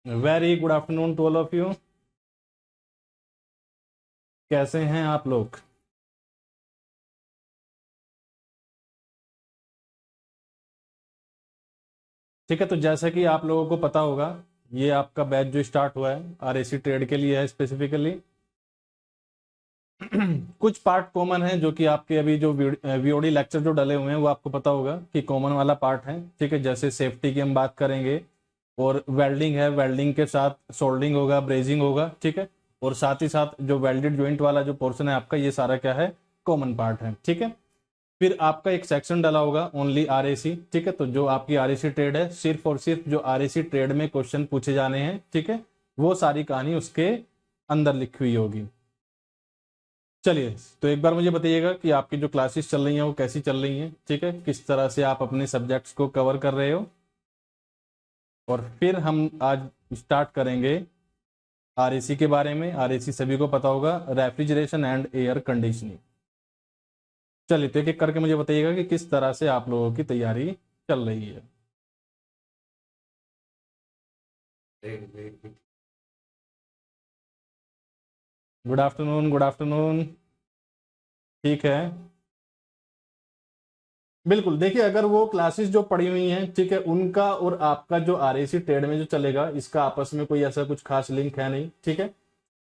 Very good afternoon to all of you. कैसे हैं आप लोग? ठीक है, तो जैसा कि आप लोगों को पता होगा, ये आपका बैच जो स्टार्ट हुआ है आरएसी ट्रेड के लिए है स्पेसिफिकली। कुछ पार्ट कॉमन है जो कि आपके अभी जो वीओडी लेक्चर जो डले हुए हैं वो आपको पता होगा कि कॉमन वाला पार्ट है। ठीक है, जैसे सेफ्टी की हम बात करेंगे, और वेल्डिंग है, वेल्डिंग के साथ सोल्डिंग होगा, ब्रेजिंग होगा। ठीक है, और साथ ही साथ जो वेल्डेड जॉइंट वाला जो पोर्शन है आपका, ये सारा क्या है, कॉमन पार्ट है। ठीक है, फिर आपका एक सेक्शन डाला होगा ओनली आरएसी। ठीक है, तो जो आपकी आरएसी ट्रेड है, सिर्फ और सिर्फ जो आरएसी ट्रेड में क्वेश्चन पूछे जाने हैं, ठीक है, वो सारी कहानी उसके अंदर लिखी हुई होगी। चलिए, तो एक बार मुझे बताइएगा कि आपकी जो क्लासेस चल रही हैं वो कैसी चल रही हैं। ठीक है, किस तरह से आप अपने सब्जेक्ट्स को कवर कर रहे हो। और फिर हम आज स्टार्ट करेंगे आरएसी के बारे में। आरएसी सभी को पता होगा, रेफ्रिजरेशन एंड एयर कंडीशनिंग। चलिए, तो एक एक करके मुझे बताइएगा कि किस तरह से आप लोगों की तैयारी चल रही है। Good afternoon, good afternoon. ठीक है, बिल्कुल। देखिए, अगर वो क्लासेस जो पड़ी हुई हैं, ठीक है, उनका और आपका जो आरएसी ट्रेड में जो चलेगा, इसका आपस में कोई ऐसा कुछ खास लिंक है नहीं। ठीक है,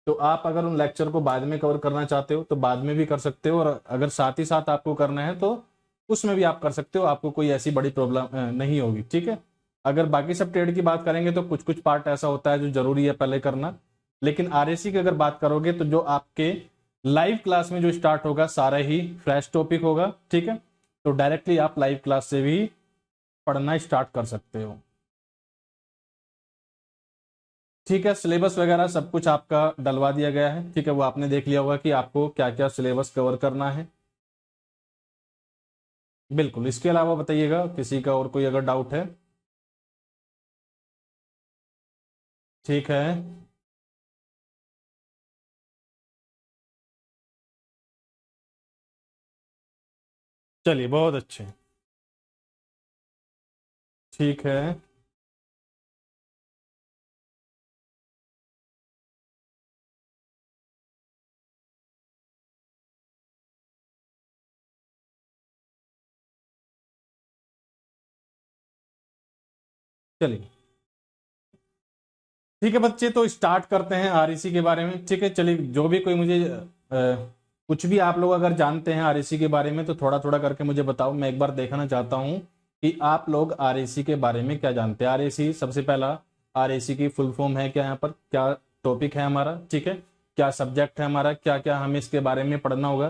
तो आप अगर उन लेक्चर को बाद में कवर करना चाहते हो तो बाद में भी कर सकते हो, और अगर साथ ही साथ आपको करना है तो उसमें भी आप कर सकते हो, आपको कोई ऐसी बड़ी प्रॉब्लम नहीं होगी। ठीक है, अगर बाकी सब ट्रेड की बात करेंगे तो कुछ कुछ पार्ट ऐसा होता है जो जरूरी है पहले करना, लेकिन आरएसी की अगर बात करोगे तो जो आपके लाइव क्लास में जो स्टार्ट होगा सारा ही फ्रेश टॉपिक होगा। ठीक है, तो डायरेक्टली आप लाइव क्लास से भी पढ़ना स्टार्ट कर सकते हो। ठीक है, सिलेबस वगैरह सब कुछ आपका डलवा दिया गया है। ठीक है, वो आपने देख लिया होगा कि आपको क्या क्या सिलेबस कवर करना है। बिल्कुल, इसके अलावा बताइएगा किसी का और कोई अगर डाउट है। ठीक है, चलिए, बहुत अच्छे। ठीक है, चलिए, ठीक है बच्चे, तो स्टार्ट करते हैं आरईसी के बारे में। ठीक है, चलिए, जो भी कोई मुझे कुछ भी आप लोग अगर जानते हैं आरईसी के बारे में तो थोड़ा थोड़ा करके मुझे बताओ। मैं एक बार देखना चाहता हूं कि आप लोग आरईसी के बारे में क्या जानते हैं। आरईसी, सबसे पहला, आरईसी की फुल फॉर्म है क्या, यहाँ पर क्या टॉपिक है हमारा। ठीक है, क्या सब्जेक्ट है हमारा, क्या क्या हमें इसके बारे में पढ़ना होगा,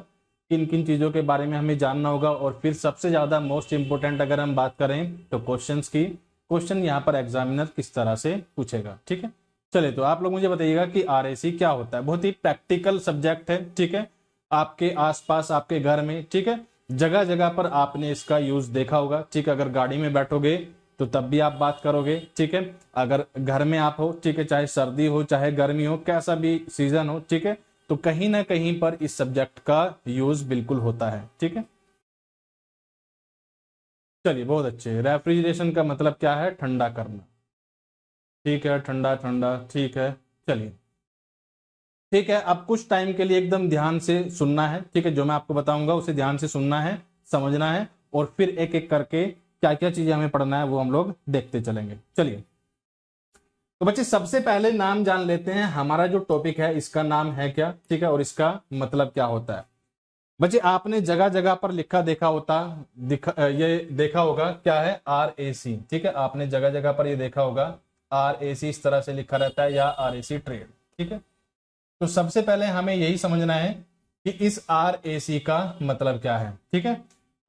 किन किन चीज़ों के बारे में हमें जानना होगा। और फिर सबसे ज़्यादा मोस्ट इंपोर्टेंट अगर हम बात करें तो क्वेश्चंस की, क्वेश्चन यहाँ पर एग्जामिनर किस तरह से पूछेगा। ठीक है, चलिए, तो आप लोग मुझे बताइएगा कि आरएसी क्या होता है। बहुत ही प्रैक्टिकल सब्जेक्ट है। ठीक है, आपके आसपास, आपके घर में, ठीक है, जगह जगह पर आपने इसका यूज देखा होगा। ठीक है, अगर गाड़ी में बैठोगे तो तब भी आप बात करोगे। ठीक है, अगर घर में आप हो, ठीक है, चाहे सर्दी हो चाहे गर्मी हो, कैसा भी सीजन हो, ठीक है, तो कहीं ना कहीं पर इस सब्जेक्ट का यूज बिल्कुल होता है। ठीक है, चलिए, बहुत अच्छे। रेफ्रिजरेशन का मतलब क्या है, ठंडा करना। ठीक है, ठंडा ठंडा, ठीक है। चलिए, ठीक है, अब कुछ टाइम के लिए एकदम ध्यान से सुनना है। ठीक है, जो मैं आपको बताऊंगा उसे ध्यान से सुनना है, समझना है, और फिर एक एक करके क्या क्या चीजें हमें पढ़ना है वो हम लोग देखते चलेंगे। चलिए, तो बच्चे सबसे पहले नाम जान लेते हैं। हमारा जो टॉपिक है इसका नाम है क्या, ठीक है, और इसका मतलब क्या होता है। बच्चे, आपने जगह जगह पर लिखा देखा होता, ये देखा होगा क्या है, आर ए सी। ठीक है, आपने जगह जगह पर ये देखा होगा, आर ए सी इस तरह से लिखा रहता है, या आर ए सी ट्रेड। ठीक है, तो सबसे पहले हमें यही समझना है कि इस आर ए सी का मतलब क्या है। ठीक है,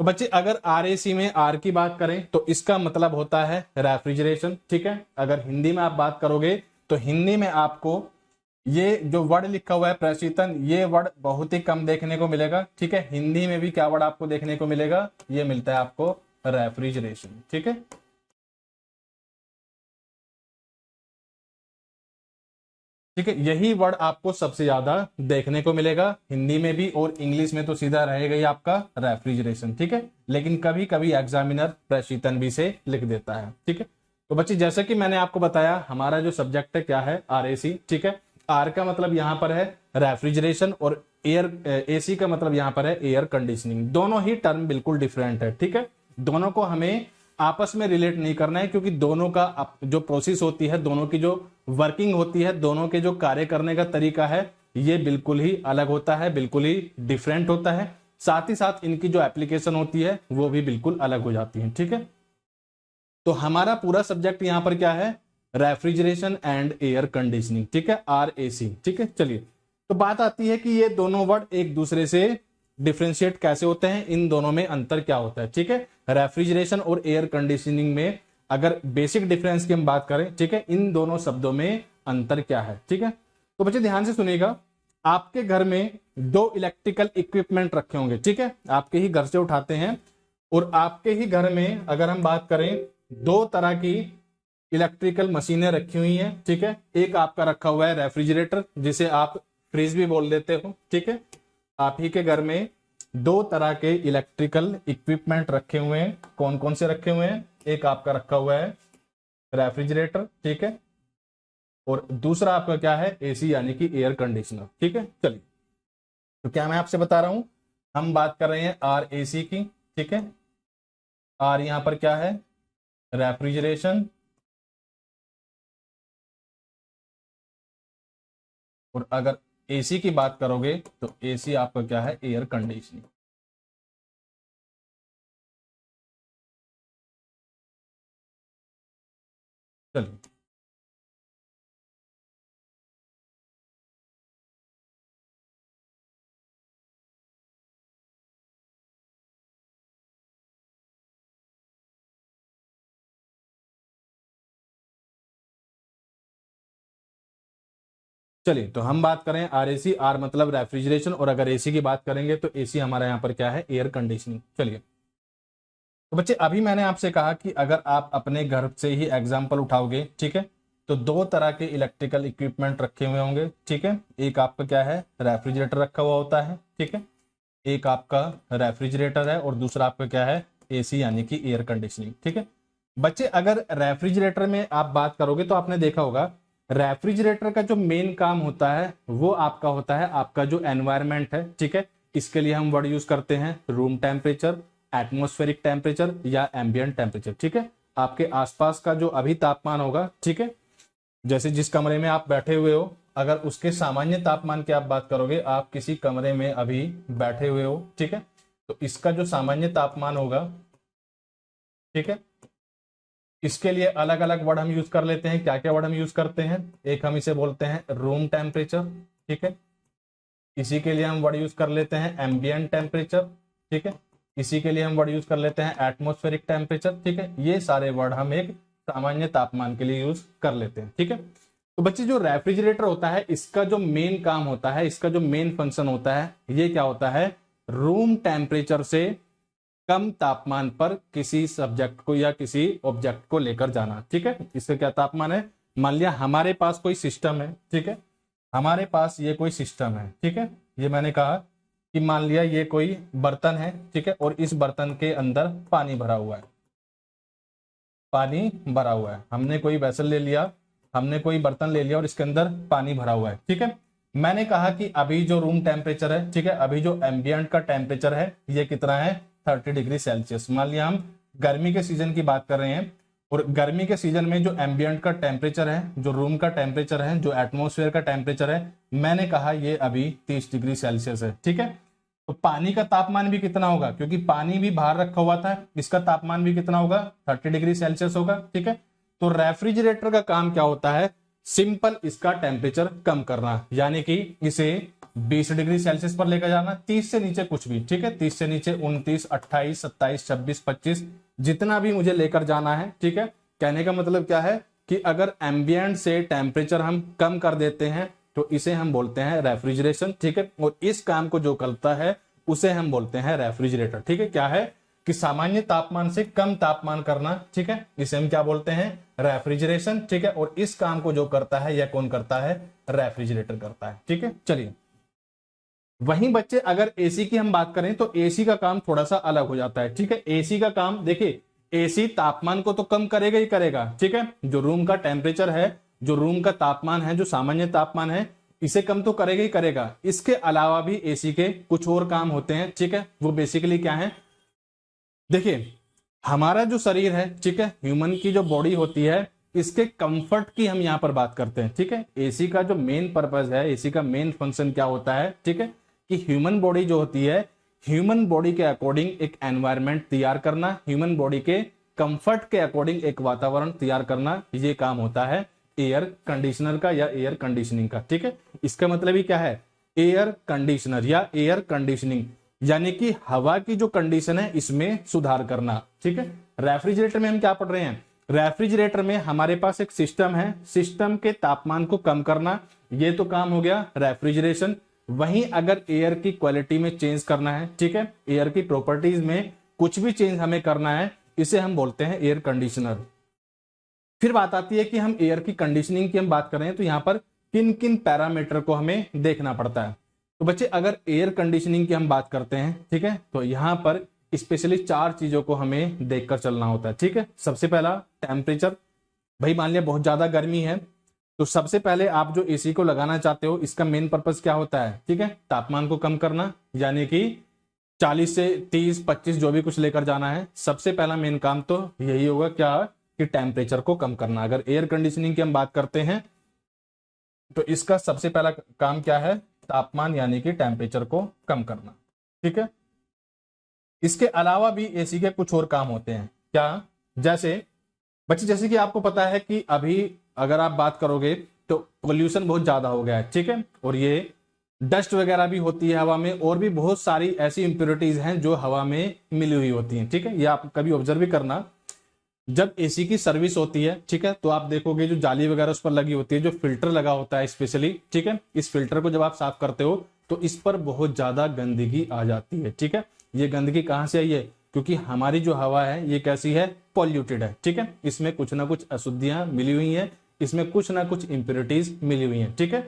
तो बच्चे, अगर आर ए सी में आर की बात करें तो इसका मतलब होता है रेफ्रिजरेशन। ठीक है, अगर हिंदी में आप बात करोगे तो हिंदी में आपको ये जो वर्ड लिखा हुआ है प्रशीतन, ये वर्ड बहुत ही कम देखने को मिलेगा। ठीक है, हिंदी में भी क्या वर्ड आपको देखने को मिलेगा, ये मिलता है आपको रेफ्रिजरेशन। ठीक है, ठीक है, यही वर्ड आपको सबसे ज्यादा देखने को मिलेगा हिंदी में भी, और इंग्लिश में तो सीधा रहेगा ही आपका रेफ्रिजरेशन। ठीक है, लेकिन कभी कभी एग्जामिनर प्रशीतन भी से लिख देता है। ठीक है, तो बच्चे जैसे कि मैंने आपको बताया हमारा जो सब्जेक्ट है क्या है, RAC, ठीक है। आर का मतलब यहां पर है रेफ्रिजरेशन और एयर, AC का मतलब यहां पर है एयर कंडीशनिंग। दोनों ही टर्म बिल्कुल डिफरेंट है, ठीक है। दोनों को हमें आपस में रिलेट नहीं करना है, क्योंकि दोनों का जो प्रोसेस होती है, दोनों की जो वर्किंग होती है, दोनों के जो कार्य करने का तरीका है, ये बिल्कुल ही अलग होता है, बिल्कुल ही डिफरेंट होता है। साथ ही साथ इनकी जो एप्लीकेशन होती है वो भी बिल्कुल अलग हो जाती है, ठीक है। तो हमारा पूरा सब्जेक्ट यहां पर क्या है, रेफ्रिजरेशन एंड एयर कंडीशनिंग, ठीक है, RAC, ठीक है। चलिए, तो बात आती है कि ये दोनों वर्ड एक दूसरे से डिफ्रेंशिएट कैसे होते हैं, इन दोनों में अंतर क्या होता है, ठीक है। रेफ्रिजरेशन और एयर कंडीशनिंग में अगर बेसिक डिफरेंस की हम बात करें, ठीक है, इन दोनों शब्दों में अंतर क्या है, ठीक है। तो बच्चे ध्यान से सुनिएगा, आपके घर में 2 इलेक्ट्रिकल इक्विपमेंट रखे होंगे, ठीक है, आपके ही घर से उठाते हैं, और आपके ही घर में अगर हम बात करें 2 तरह की इलेक्ट्रिकल मशीनें रखी हुई हैं, ठीक है। एक आपका रखा हुआ है रेफ्रिजरेटर, जिसे आप फ्रिज भी बोल देते हो, ठीक है। आप ही के घर में 2 तरह के इलेक्ट्रिकल इक्विपमेंट रखे हुए हैं। कौन कौन से रखे हुए हैं? एक आपका रखा हुआ है रेफ्रिजरेटर, ठीक है, और दूसरा आपका क्या है, AC यानी कि एयर कंडीशनर, ठीक है। चलिए, तो क्या मैं आपसे बता रहा हूं, हम बात कर रहे हैं RAC की, ठीक है। R यहां पर क्या है, रेफ्रिजरेशन, और अगर AC की बात करोगे तो AC आपका क्या है, एयर कंडीशनिंग। चलिए, चलिए, तो हम बात करें RAC, R मतलब रेफ्रिजरेशन, और अगर AC की बात करेंगे तो AC हमारा यहाँ पर क्या है, एयर कंडीशनिंग। चलिए, तो बच्चे अभी मैंने आपसे कहा कि अगर आप अपने घर से ही एग्जाम्पल उठाओगे, ठीक है, तो 2 तरह के इलेक्ट्रिकल इक्विपमेंट रखे हुए होंगे, ठीक है। एक आपका क्या है, रेफ्रिजरेटर रखा हुआ होता है, ठीक है। एक आपका रेफ्रिजरेटर है और दूसरा आपका क्या है, AC यानी कि एयर कंडीशनिंग, ठीक है। बच्चे अगर रेफ्रिजरेटर में आप बात करोगे तो आपने देखा होगा, रेफ्रिजरेटर का जो मेन काम होता है वो आपका होता है आपका जो एनवायरमेंट है, ठीक है। इसके लिए हम वर्ड यूज करते हैं रूम टेम्परेचर, एटमॉस्फेरिक टेम्परेचर या एम्बिएंट टेम्परेचर, ठीक है। आपके आसपास का जो अभी तापमान होगा, ठीक है, जैसे जिस कमरे में आप बैठे हुए हो, अगर उसके सामान्य तापमान की आप बात करोगे, आप किसी कमरे में अभी बैठे हुए हो, ठीक है, तो इसका जो सामान्य तापमान होगा, ठीक है, इसके लिए अलग अलग वर्ड हम यूज कर लेते हैं। क्या क्या वर्ड हम यूज करते हैं? एक हम इसे बोलते हैं रूम टेम्परेचर, ठीक है। इसी के लिए हम वर्ड यूज कर लेते हैं एम्बिएंट टेम्परेचर, ठीक है। इसी के लिए हम वर्ड यूज कर लेते हैं एटमॉस्फेरिक टेम्परेचर, ठीक है। ये सारे वर्ड हम एक सामान्य तापमान के लिए यूज कर लेते हैं, ठीक है। तो बच्चे जो रेफ्रिजरेटर होता है, इसका जो मेन काम होता है, इसका जो मेन फंक्शन होता है, ये क्या होता है, रूम टेम्परेचर से कम तापमान पर किसी सब्जेक्ट को या किसी ऑब्जेक्ट को लेकर जाना, ठीक है। इससे क्या तापमान है, मान लिया हमारे पास कोई सिस्टम है, ठीक है, हमारे पास ये कोई सिस्टम है, ठीक है। ये मैंने कहा कि मान लिया ये कोई बर्तन है, ठीक है, और इस बर्तन के अंदर पानी भरा हुआ है, पानी भरा हुआ है। हमने कोई वेसल ले लिया, हमने कोई बर्तन ले लिया और इसके अंदर पानी भरा हुआ है, ठीक है। मैंने कहा कि अभी जो रूम टेम्परेचर है, ठीक है, अभी जो एम्बिएंट का टेम्परेचर है ये कितना है, 30 डिग्री सेल्सियस। मान लिया हम गर्मी के सीजन की बात कर रहे हैं, और गर्मी के सीजन में जो एम्बिएंट का टेम्परेचर है, जो रूम का टेम्परेचर है, जो एटमॉस्फेयर का टेम्परेचर है, मैंने कहा ये अभी 30 डिग्री सेल्सियस है, ठीक है। तो पानी का तापमान भी कितना होगा, क्योंकि पानी भी बाहर रखा हुआ था, इसका तापमान भी कितना होगा, 30 डिग्री सेल्सियस होगा, ठीक है। तो रेफ्रिजरेटर का काम क्या होता है, सिंपल इसका टेम्परेचर कम करना, यानी कि इसे 20 डिग्री सेल्सियस पर लेकर जाना, 30 से नीचे कुछ भी, ठीक है, 30 से नीचे 29, 28, 27, 26, 25 जितना भी मुझे लेकर जाना है, ठीक है। कहने का मतलब क्या है कि अगर एम्बिएंट से टेम्परेचर हम कम कर देते हैं तो इसे हम बोलते हैं रेफ्रिजरेशन, ठीक है। और इस काम को जो करता है उसे हम बोलते हैं रेफ्रिजरेटर, ठीक है। क्या है कि सामान्य तापमान से कम तापमान करना, ठीक है, इसे हम क्या बोलते हैं, रेफ्रिजरेशन, ठीक है। और इस काम को जो करता है यह कौन करता है, रेफ्रिजरेटर करता है, ठीक है। चलिए, वहीं बच्चे अगर AC की हम बात करें तो AC का काम थोड़ा सा अलग हो जाता है, ठीक है। AC का काम देखिए, एसी तापमान को तो कम करेगा ही करेगा, ठीक है, जो रूम का टेम्परेचर है, जो रूम का तापमान है, जो सामान्य तापमान है, इसे कम तो करेगा ही करेगा। इसके अलावा भी एसी के कुछ और काम होते हैं, ठीक है, वो बेसिकली क्या है, देखिए हमारा जो शरीर है, ठीक है, ह्यूमन की जो बॉडी होती है, इसके कंफर्ट की हम यहां पर बात करते हैं, ठीक है। एसी का जो मेन पर्पज है, एसी का मेन फंक्शन क्या होता है, ठीक है, कि ह्यूमन बॉडी जो होती है, ह्यूमन बॉडी के अकॉर्डिंग एक एनवायरनमेंट तैयार करना, ह्यूमन बॉडी के कंफर्ट के अकॉर्डिंग एक वातावरण तैयार करना, ये काम होता है एयर कंडीशनर का या एयर कंडीशनिंग का, ठीक है। इसका मतलब ही क्या है, एयर कंडीशनर या एयर कंडीशनिंग, यानी कि हवा की जो कंडीशन है इसमें सुधार करना, ठीक है। रेफ्रिजरेटर में हम क्या पढ़ रहे हैं, रेफ्रिजरेटर में हमारे पास एक सिस्टम है, सिस्टम के तापमान को कम करना, ये तो काम हो गया रेफ्रिजरेशन। वहीं अगर एयर की क्वालिटी में चेंज करना है, ठीक है, एयर की प्रॉपर्टीज में कुछ भी चेंज हमें करना है, इसे हम बोलते हैं एयर कंडीशनर। फिर बात आती है कि हम एयर की कंडीशनिंग की हम बात कर रहे हैं तो यहां पर किन किन पैरामीटर को हमें देखना पड़ता है। तो बच्चे अगर एयर कंडीशनिंग की हम बात करते हैं, ठीक है, तो यहां पर स्पेशली 4 चीजों को हमें देखकर चलना होता है, ठीक है। सबसे पहला टेम्परेचर, भाई मान लिया बहुत ज्यादा गर्मी है, तो सबसे पहले आप जो एसी को लगाना चाहते हो, इसका मेन पर्पस क्या होता है, ठीक है, तापमान को कम करना, यानी कि 40 से 30 25 जो भी कुछ लेकर जाना है। सबसे पहला मेन काम तो यही होगा क्या, कि टेम्परेचर को कम करना। अगर एयर कंडीशनिंग की हम बात करते हैं तो इसका सबसे पहला काम क्या है, तापमान यानी कि टेम्परेचर को कम करना, ठीक है। इसके अलावा भी एसी के कुछ और काम होते हैं, क्या, जैसे बच्चे जैसे कि आपको पता है कि अभी अगर आप बात करोगे तो पोल्यूशन बहुत ज्यादा हो गया है, ठीक है, और ये डस्ट वगैरह भी होती है हवा में, और भी बहुत सारी ऐसी इंप्योरिटीज हैं जो हवा में मिली हुई होती हैं, ठीक है। ये आप कभी ऑब्जर्व भी करना, जब एसी की सर्विस होती है, ठीक है, तो आप देखोगे जो जाली वगैरह उस पर लगी होती है, जो फिल्टर लगा होता है स्पेशली, ठीक है, इस फिल्टर को जब आप साफ करते हो तो इस पर बहुत ज्यादा गंदगी आ जाती है, ठीक है। ये गंदगी कहां से आई है, क्योंकि हमारी जो हवा है ये कैसी है, पॉल्यूटेड है, ठीक है, इसमें कुछ ना कुछ अशुद्धियां मिली हुई हैं, इसमें कुछ ना कुछ इंप्योरिटीज मिली हुई हैं, ठीक है।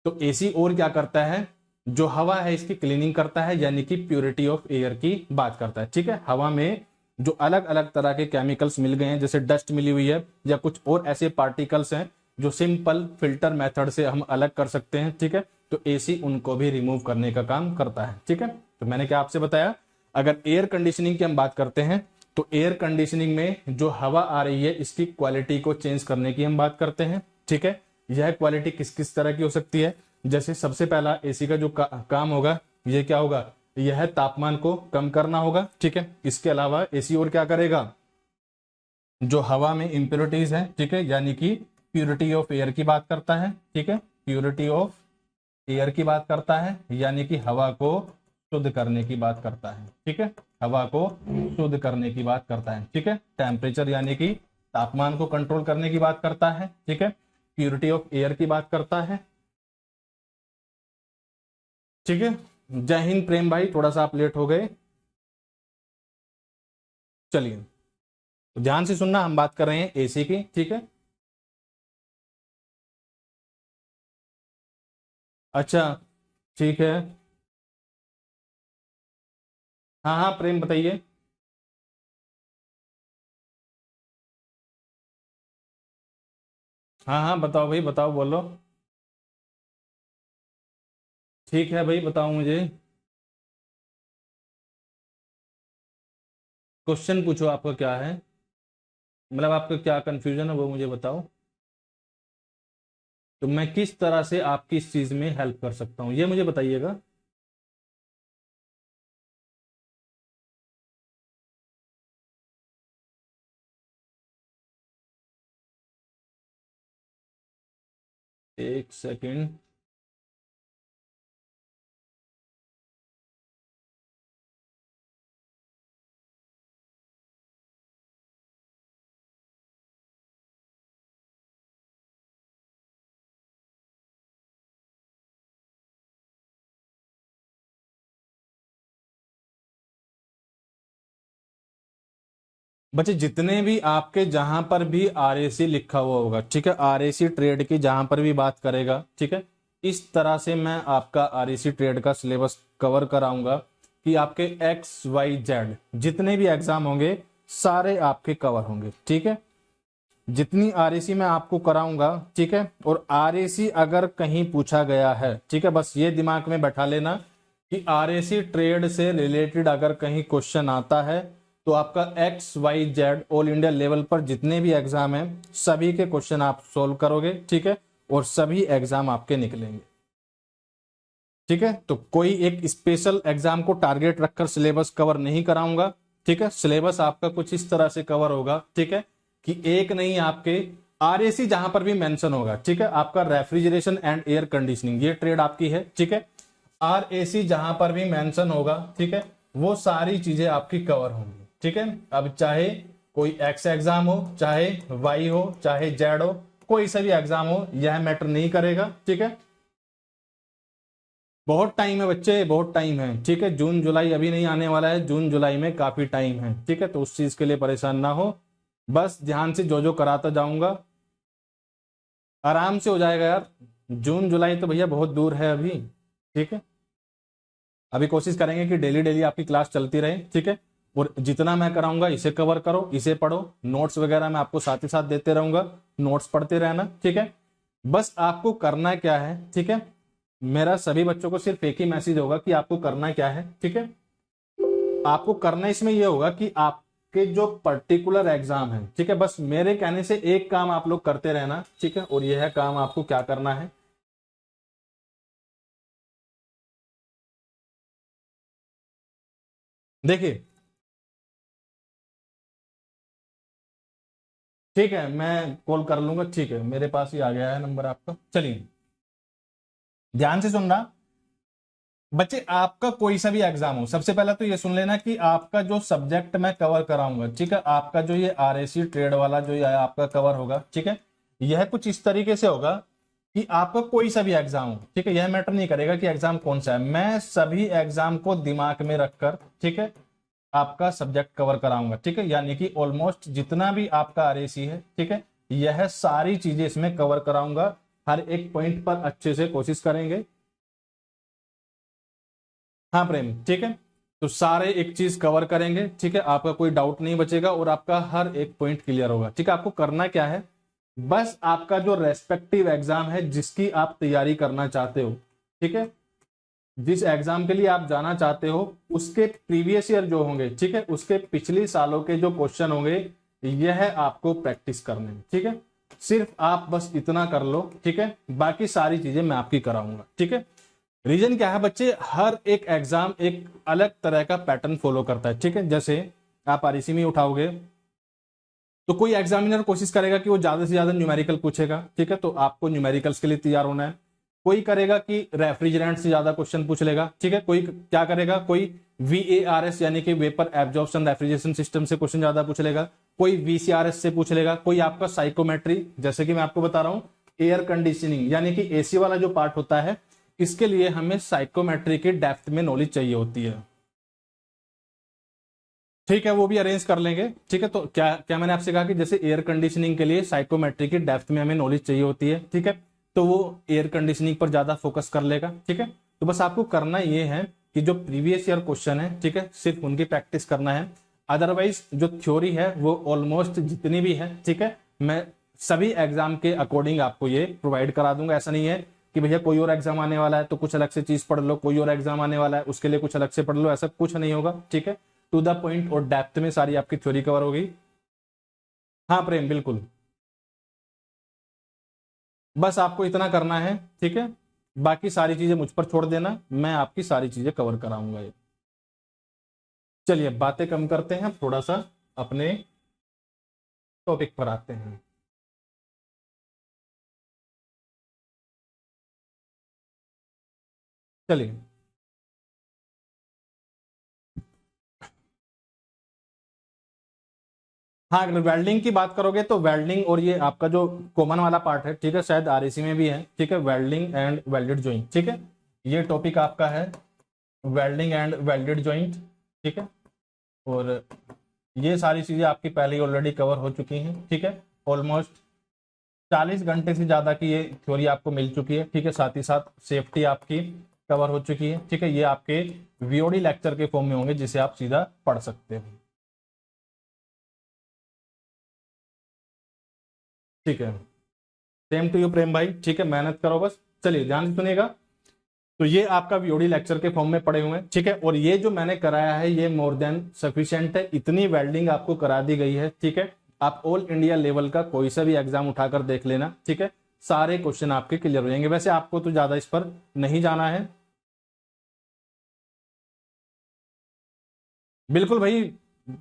तो एसी और क्या करता है, जो हवा है इसकी क्लीनिंग करता है, यानी कि प्योरिटी ऑफ एयर की बात करता है, ठीक है। हवा में जो अलग अलग तरह के केमिकल्स मिल गए हैं, जैसे डस्ट मिली हुई है या कुछ और ऐसे पार्टिकल्स हैं जो सिंपल फिल्टर मेथड से हम अलग कर सकते हैं, ठीक है, तो एसी उनको भी रिमूव करने का काम करता है, ठीक है। तो मैंने क्या आपसे बताया, अगर एयर कंडीशनिंग की हम बात करते हैं तो एयर कंडीशनिंग में जो हवा आ रही है इसकी क्वालिटी को चेंज करने की हम बात करते हैं, ठीक है। यह क्वालिटी किस किस तरह की हो सकती है, जैसे सबसे पहला एसी का जो काम होगा, ये क्या होगा, यह तापमान को कम करना होगा, ठीक है। इसके अलावा एसी और क्या करेगा, जो हवा में इंप्योरिटीज है, ठीक है, यानी कि प्योरिटी ऑफ एयर की बात करता है, ठीक है, प्योरिटी ऑफ एयर की बात करता है, यानी कि हवा को शुद्ध करने की बात करता है, ठीक है, हवा को शुद्ध करने की बात करता है, ठीक है। टेम्परेचर यानी कि तापमान को कंट्रोल करने की बात करता है, ठीक है, प्योरिटी ऑफ एयर की बात करता है, ठीक है। जय हिंद प्रेम भाई, थोड़ा सा आप लेट हो गए, चलिए तो ध्यान से सुनना, हम बात कर रहे हैं एसी की, ठीक है। अच्छा ठीक है, हाँ हाँ प्रेम बताइए। हाँ हाँ बताओ भाई, बताओ, बोलो। ठीक है भाई, बताओ मुझे, क्वेश्चन पूछो, आपका क्या है, मतलब आपका क्या कंफ्यूजन है वो मुझे बताओ, तो मैं किस तरह से आपकी इस चीज में हेल्प कर सकता हूँ ये मुझे बताइएगा। एक सेकंड, बच्चे जितने भी आपके जहां पर भी आरएसी लिखा हुआ होगा, ठीक है, आरएसी ट्रेड की जहां पर भी बात करेगा, ठीक है, इस तरह से मैं आपका आरएसी ट्रेड का सिलेबस कवर कराऊंगा कि आपके एक्स वाई जेड जितने भी एग्जाम होंगे सारे आपके कवर होंगे। ठीक है, जितनी आरएसी मैं आपको कराऊंगा, ठीक है, और आरएसी अगर कहीं पूछा गया है, ठीक है, बस ये दिमाग में बैठा लेना कि आरएसी ट्रेड से रिलेटेड अगर कहीं क्वेश्चन आता है तो आपका XYZ ऑल इंडिया लेवल पर जितने भी एग्जाम है सभी के क्वेश्चन आप सोल्व करोगे। ठीक है, और सभी एग्जाम आपके निकलेंगे। ठीक है, तो कोई एक स्पेशल एग्जाम को टारगेट रखकर सिलेबस कवर नहीं कराऊंगा। ठीक है, सिलेबस आपका कुछ इस तरह से कवर होगा। ठीक है, कि एक नहीं, आपके आरएसी जहां पर भी मेंशन होगा, ठीक है, आपका रेफ्रिजरेशन एंड एयर कंडीशनिंग ये ट्रेड आपकी है। ठीक है, आरएसी जहां पर भी मेंशन होगा, ठीक है, वो सारी चीजें आपकी कवर होंगी। ठीक है, अब चाहे कोई एक्स एग्जाम हो, चाहे वाई हो, चाहे जेड हो, कोई सा भी एग्जाम हो, यह मैटर नहीं करेगा। ठीक है, बहुत टाइम है बच्चे, बहुत टाइम है। ठीक है, जून जुलाई अभी नहीं आने वाला है, जून जुलाई में काफी टाइम है। ठीक है, तो उस चीज के लिए परेशान ना हो, बस ध्यान से जो जो कराता जाऊंगा आराम से हो जाएगा यार। जून जुलाई तो भैया बहुत दूर है अभी। ठीक है, अभी कोशिश करेंगे कि डेली डेली आपकी क्लास चलती रहे। ठीक है, और जितना मैं कराऊंगा इसे कवर करो, इसे पढ़ो, नोट्स वगैरह मैं आपको साथ ही साथ देते रहूंगा, नोट्स पढ़ते रहना। ठीक है, बस आपको करना क्या है, ठीक है, मेरा सभी बच्चों को सिर्फ एक ही मैसेज होगा कि आपको करना क्या है। ठीक है, आपको करना इसमें यह होगा कि आपके जो पर्टिकुलर एग्जाम है, ठीक है, बस मेरे कहने से एक काम आप लोग करते रहना। ठीक है, और यह काम आपको क्या करना है, देखिए, ठीक है, मैं कॉल कर लूंगा। ठीक है, मेरे पास ही आ गया है नंबर आपका। चलिए, ध्यान से सुनना बच्चे, आपका कोई सा भी एग्जाम हो, सबसे पहले तो ये सुन लेना कि आपका जो सब्जेक्ट मैं कवर कराऊंगा, ठीक है, आपका जो ये आरएसी ट्रेड वाला जो ये आपका कवर होगा, ठीक है, यह कुछ इस तरीके से होगा कि आपका कोई सा भी एग्जाम हो, ठीक है, यह मैटर नहीं करेगा कि एग्जाम कौन सा है, मैं सभी एग्जाम को दिमाग में रखकर, ठीक है, आपका सब्जेक्ट कवर कराऊंगा। ठीक है, यानी कि ऑलमोस्ट जितना भी आपका आरएसी है, ठीक है, यह सारी चीजें इसमें कवर कराऊंगा। हर एक पॉइंट पर अच्छे से कोशिश करेंगे। हाँ प्रेम, ठीक है, तो सारे एक चीज कवर करेंगे। ठीक है, आपका कोई डाउट नहीं बचेगा और आपका हर एक पॉइंट क्लियर होगा। ठीक है, आपको करना क्या है, बस आपका जो रेस्पेक्टिव एग्जाम है जिसकी आप तैयारी करना चाहते हो, ठीक है, जिस एग्जाम के लिए आप जाना चाहते हो, उसके प्रीवियस ईयर जो होंगे, ठीक है, उसके पिछले सालों के जो क्वेश्चन होंगे, यह आपको प्रैक्टिस करने हैं। ठीक है, सिर्फ आप बस इतना कर लो। ठीक है, बाकी सारी चीजें मैं आपकी कराऊंगा। ठीक है, रीजन क्या है बच्चे, हर एक एग्जाम एक अलग तरह का पैटर्न फॉलो करता है। ठीक है, जैसे आप आरएसी में उठाओगे तो कोई एग्जामिनर कोशिश करेगा कि वो ज्यादा से ज्यादा न्यूमेरिकल पूछेगा। ठीक है, तो आपको न्यूमेरिकल्स के लिए तैयार होना है। कोई करेगा कि रेफ्रिजरेंट से ज्यादा क्वेश्चन पूछ लेगा। ठीक है, कोई क्या करेगा, कोई VARS यानी कि वेपर एब्जॉर्प्शन रेफ्रिजरेशन सिस्टम से क्वेश्चन ज्यादा पूछ लेगा, कोई VCRS से पूछ लेगा, कोई आपका साइकोमेट्री, जैसे कि मैं आपको बता रहा हूं एयर कंडीशनिंग यानी कि एसी वाला जो पार्ट होता है, इसके लिए हमें साइकोमेट्री की डेप्थ में नॉलेज चाहिए होती है। ठीक है, वो भी अरेंज कर लेंगे। ठीक है, तो क्या क्या मैंने आपसे कहा कि जैसे एयर कंडीशनिंग के लिए साइकोमेट्री की डेप्थ में हमें नॉलेज चाहिए होती है। ठीक है, तो वो एयर कंडीशनिंग पर ज्यादा फोकस कर लेगा। ठीक है, तो बस आपको करना ये है कि जो प्रीवियस ईयर क्वेश्चन है, ठीक है, सिर्फ उनकी प्रैक्टिस करना है। अदरवाइज जो थ्योरी है वो ऑलमोस्ट जितनी भी है, ठीक है, मैं सभी एग्जाम के अकॉर्डिंग आपको ये प्रोवाइड करा दूंगा। ऐसा नहीं है कि भैया कोई और एग्जाम आने वाला है तो कुछ अलग से चीज पढ़ लो, कोई और एग्जाम आने वाला है उसके लिए कुछ अलग से पढ़ लो, ऐसा कुछ नहीं होगा। ठीक है, टू द पॉइंट और डेप्थ में सारी आपकी थ्योरी कवर होगी। हाँ प्रेम, बिल्कुल, बस आपको इतना करना है। ठीक है, बाकी सारी चीजें मुझ पर छोड़ देना, मैं आपकी सारी चीजें कवर कराऊंगा ये। चलिए, बातें कम करते हैं, थोड़ा सा अपने टॉपिक पर आते हैं। चलिए, हाँ, अगर वेल्डिंग की बात करोगे तो वेल्डिंग और ये आपका जो कॉमन वाला पार्ट है, ठीक है, शायद आरएसी में भी है। ठीक है, वेल्डिंग एंड वेल्डेड जॉइंट, ठीक है, ये टॉपिक आपका है वेल्डिंग एंड वेल्डेड जॉइंट। ठीक है, और ये सारी चीजें आपकी पहले ही ऑलरेडी कवर हो चुकी हैं। ठीक है, ऑलमोस्ट 40 घंटे से ज्यादा की ये थ्योरी आपको मिल चुकी है। ठीक है, साथ ही साथ सेफ्टी आपकी कवर हो चुकी है। ठीक है, ये आपके VOD लेक्चर के फॉर्म में होंगे जिसे आप सीधा पढ़ सकते हो। ठीक है, सेम टू यू प्रेम भाई। ठीक है, मेहनत करो बस। चलिए ध्यान से सुनिएगा। तो ये आपका वीओडी लेक्चर के फॉर्म में पड़े हुए हैं। ठीक है, और ये जो मैंने कराया है ये मोर देन सफिशिएंट है। इतनी वेल्डिंग आपको करा दी गई है। ठीक है, आप ऑल इंडिया लेवल का कोई सा भी एग्जाम उठाकर देख लेना। ठीक है, सारे क्वेश्चन आपके क्लियर हो जाएंगे। वैसे आपको तो ज्यादा इस पर नहीं जाना है। बिल्कुल भाई,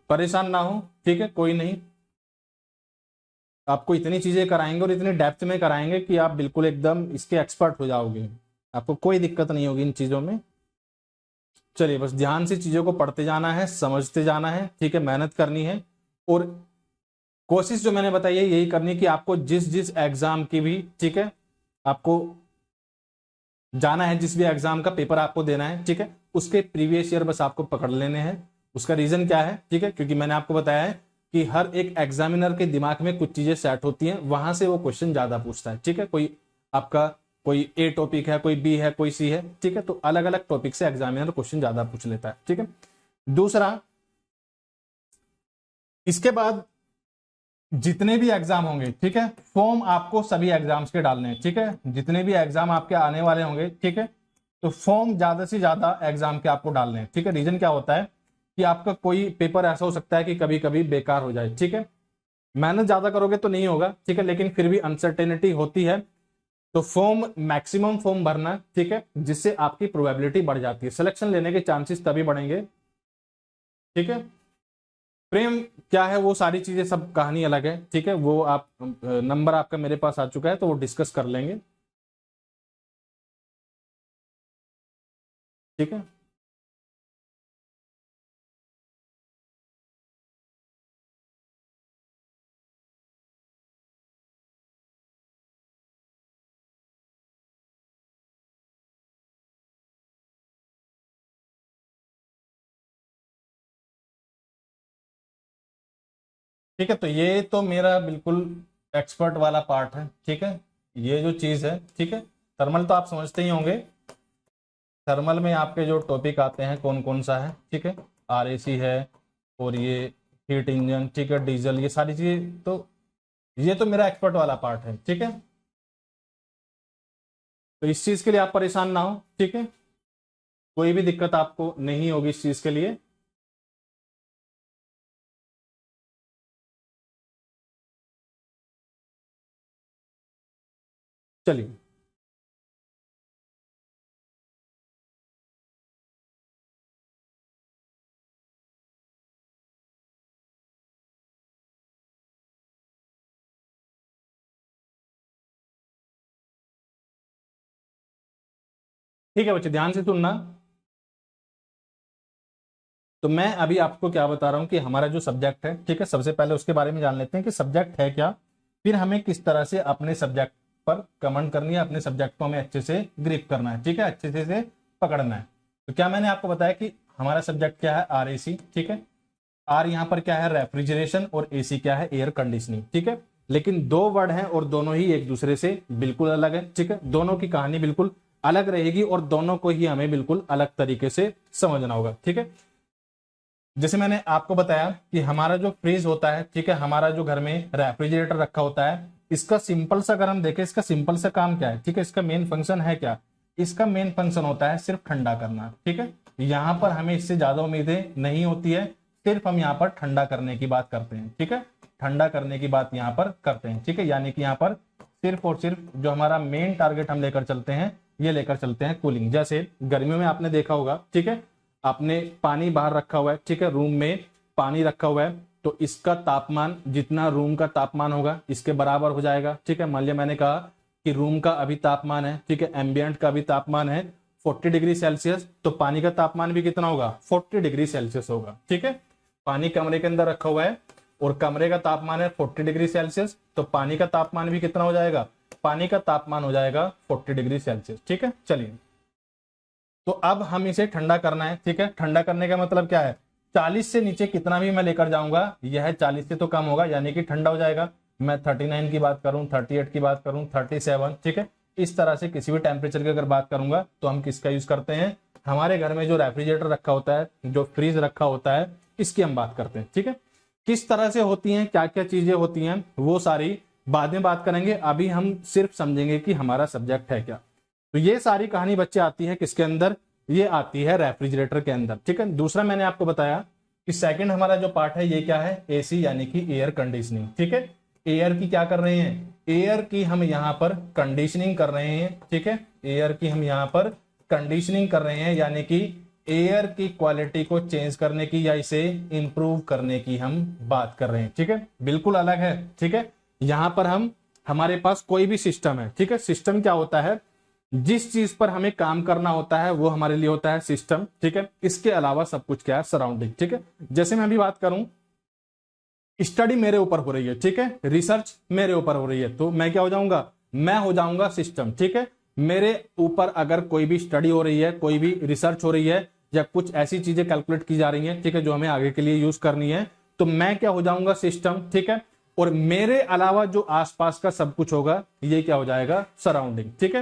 परेशान ना हो। ठीक है, कोई नहीं, आपको इतनी चीजें कराएंगे और इतनी डेप्थ में कराएंगे कि आप बिल्कुल एकदम इसके एक्सपर्ट हो जाओगे। आपको कोई दिक्कत नहीं होगी इन चीजों में। चलिए बस ध्यान से चीजों को पढ़ते जाना है, समझते जाना है। ठीक है, मेहनत करनी है और कोशिश जो मैंने बताई है यही करनी कि आपको जिस जिस एग्जाम की भी, ठीक है, आपको जाना है, जिस भी एग्जाम का पेपर आपको देना है, ठीक है, उसके प्रीवियस ईयर बस आपको पकड़ लेने हैं। उसका रीजन क्या है? ठीक है, क्योंकि मैंने आपको बताया है कि हर एक एग्जामिनर के दिमाग में कुछ चीजें सेट होती हैं, वहां से वो क्वेश्चन ज्यादा पूछता है। ठीक है, कोई आपका कोई ए टॉपिक है, कोई बी है, कोई सी है। ठीक है, तो अलग अलग टॉपिक से एग्जामिनर क्वेश्चन ज्यादा पूछ लेता है। ठीक है, दूसरा, इसके बाद जितने भी एग्जाम होंगे, ठीक है, फॉर्म आपको सभी एग्जाम्स के डालने हैं। ठीक है, जितने भी एग्जाम आपके आने वाले होंगे, ठीक है, तो फॉर्म ज्यादा से ज्यादा एग्जाम के आपको डालने हैं। ठीक है, रीजन क्या होता है कि आपका कोई पेपर ऐसा हो सकता है कि कभी कभी बेकार हो जाए। ठीक है, मेहनत ज्यादा करोगे तो नहीं होगा। ठीक है, लेकिन फिर भी अनसर्टेनिटी होती है, तो फॉर्म मैक्सिमम फॉर्म भरना। ठीक है, जिससे आपकी प्रोबेबिलिटी बढ़ जाती है, सिलेक्शन लेने के चांसेस तभी बढ़ेंगे। ठीक है, प्रेम क्या है वो सारी चीजें सब कहानी अलग है। ठीक है, वो आप नंबर आपका मेरे पास आ चुका है तो वो डिस्कस कर लेंगे। ठीक है, ठीक है, तो ये तो मेरा बिल्कुल एक्सपर्ट वाला पार्ट है। ठीक है, ये जो चीज है, ठीक है, थर्मल तो आप समझते ही होंगे। थर्मल में आपके जो टॉपिक आते हैं कौन कौन सा है? ठीक है, आरएसी है और ये हीट इंजन, ठीक है, डीजल, ये सारी चीजें, तो ये तो मेरा एक्सपर्ट वाला पार्ट है। ठीक है, तो इस चीज के लिए आप परेशान ना हो। ठीक है, कोई भी दिक्कत आपको नहीं होगी इस चीज के लिए। चलिए, ठीक है बच्चे, ध्यान से सुनना। तो मैं अभी आपको क्या बता रहा हूं कि हमारा जो सब्जेक्ट है, ठीक है, सबसे पहले उसके बारे में जान लेते हैं कि सब्जेक्ट है क्या, फिर हमें किस तरह से अपने सब्जेक्ट पर कमेंट करनी है, अपने सब्जेक्ट को हमें अच्छे से ग्रिप करना है। ठीक है, अच्छे से पकड़ना है। तो क्या मैंने आपको बताया कि हमारा सब्जेक्ट क्या है? आरएसी। ठीक है, आर यहाँ पर क्या है? रेफ्रिजरेशन, और एसी क्या है? Air conditioning. ठीक है, लेकिन दो वर्ड हैं और दोनों ही एक दूसरे से बिल्कुल अलग है। ठीक है, दोनों की कहानी बिल्कुल अलग रहेगी और दोनों को ही हमें बिल्कुल अलग तरीके से समझना होगा। ठीक है, जैसे मैंने आपको बताया कि हमारा जो फ्रीज होता है, ठीक है, हमारा जो घर में रेफ्रिजरेटर रखा होता है, इसका सिंपल सा अगर हम देखें, इसका सिंपल सा काम क्या है? ठीक है, इसका मेन फंक्शन है क्या? इसका मेन फंक्शन होता है सिर्फ ठंडा करना। ठीक है, यहाँ पर हमें इससे ज्यादा उम्मीदें नहीं होती है, सिर्फ हम यहाँ पर ठंडा करने की बात करते हैं। ठीक है, ठंडा करने की बात यहाँ पर करते हैं। ठीक है, यानी कि यहाँ पर सिर्फ और सिर्फ जो हमारा मेन टारगेट हम लेकर चलते हैं, ये लेकर चलते हैं कूलिंग। जैसे गर्मियों में आपने देखा होगा, ठीक है, आपने पानी बाहर रखा हुआ है, ठीक है, रूम में पानी रखा हुआ है, तो इसका तापमान जितना रूम का तापमान होगा इसके बराबर हो जाएगा। ठीक है, मान लिया मैंने कहा कि रूम का अभी तापमान है, ठीक है, एम्बियंट का भी तापमान है 40 डिग्री सेल्सियस, तो पानी का तापमान भी कितना होगा? 40 डिग्री सेल्सियस होगा। ठीक है, पानी कमरे के अंदर रखा हुआ है और कमरे का तापमान है 40 डिग्री सेल्सियस, तो पानी का तापमान भी कितना हो जाएगा? पानी का तापमान हो जाएगा 40 डिग्री सेल्सियस। ठीक है, चलिए, तो अब हम इसे ठंडा करना है। ठीक है, ठंडा करने का मतलब क्या है? 40 से नीचे कितना भी मैं लेकर जाऊंगा यह 40 से तो कम होगा, यानी कि ठंडा हो जाएगा। मैं 39 की बात करूं, 38 की बात करूं, 37, ठीक है, इस तरह से किसी भी टेम्परेचर की अगर बात करूंगा तो हम किसका यूज करते हैं? हमारे घर में जो रेफ्रिजरेटर रखा होता है, जो फ्रीज रखा होता है, इसकी हम बात करते हैं। ठीक है, किस तरह से होती हैं, क्या क्या चीजें होती हैं, वो सारी बाद में बात करेंगे, अभी हम सिर्फ समझेंगे कि हमारा सब्जेक्ट है क्या। तो ये सारी कहानी बच्चे आती है किसके अंदर, ये आती है रेफ्रिजरेटर के अंदर, ठीक है। दूसरा मैंने आपको बताया कि सेकंड हमारा जो पार्ट है ये क्या है, एसी यानी कि एयर कंडीशनिंग, ठीक है। एयर की क्या कर रहे हैं, एयर की हम यहाँ पर कंडीशनिंग कर रहे हैं, ठीक है। एयर की हम यहाँ पर कंडीशनिंग कर रहे हैं, यानी कि एयर की क्वालिटी को चेंज करने की या इसे इंप्रूव करने की हम बात कर रहे हैं, ठीक है। बिल्कुल अलग है, ठीक है। यहां पर हमारे पास कोई भी सिस्टम है, ठीक है। सिस्टम क्या होता है, जिस चीज पर हमें काम करना होता है वो हमारे लिए होता है सिस्टम, ठीक है। इसके अलावा सब कुछ क्या है, सराउंडिंग, ठीक है। जैसे मैं अभी बात करूं, स्टडी मेरे ऊपर हो रही है, ठीक है, रिसर्च मेरे ऊपर हो रही है, तो मैं क्या हो जाऊंगा, मैं हो जाऊंगा सिस्टम, ठीक है। मेरे ऊपर अगर कोई भी स्टडी हो रही है, कोई भी रिसर्च हो रही है, या कुछ ऐसी चीजें कैलकुलेट की जा रही हैं, ठीक है, जो हमें आगे के लिए यूज करनी है, तो मैं क्या हो जाऊंगा, सिस्टम, ठीक है। और मेरे अलावा जो आसपास का सब कुछ होगा ये क्या हो जाएगा, सराउंडिंग, ठीक है।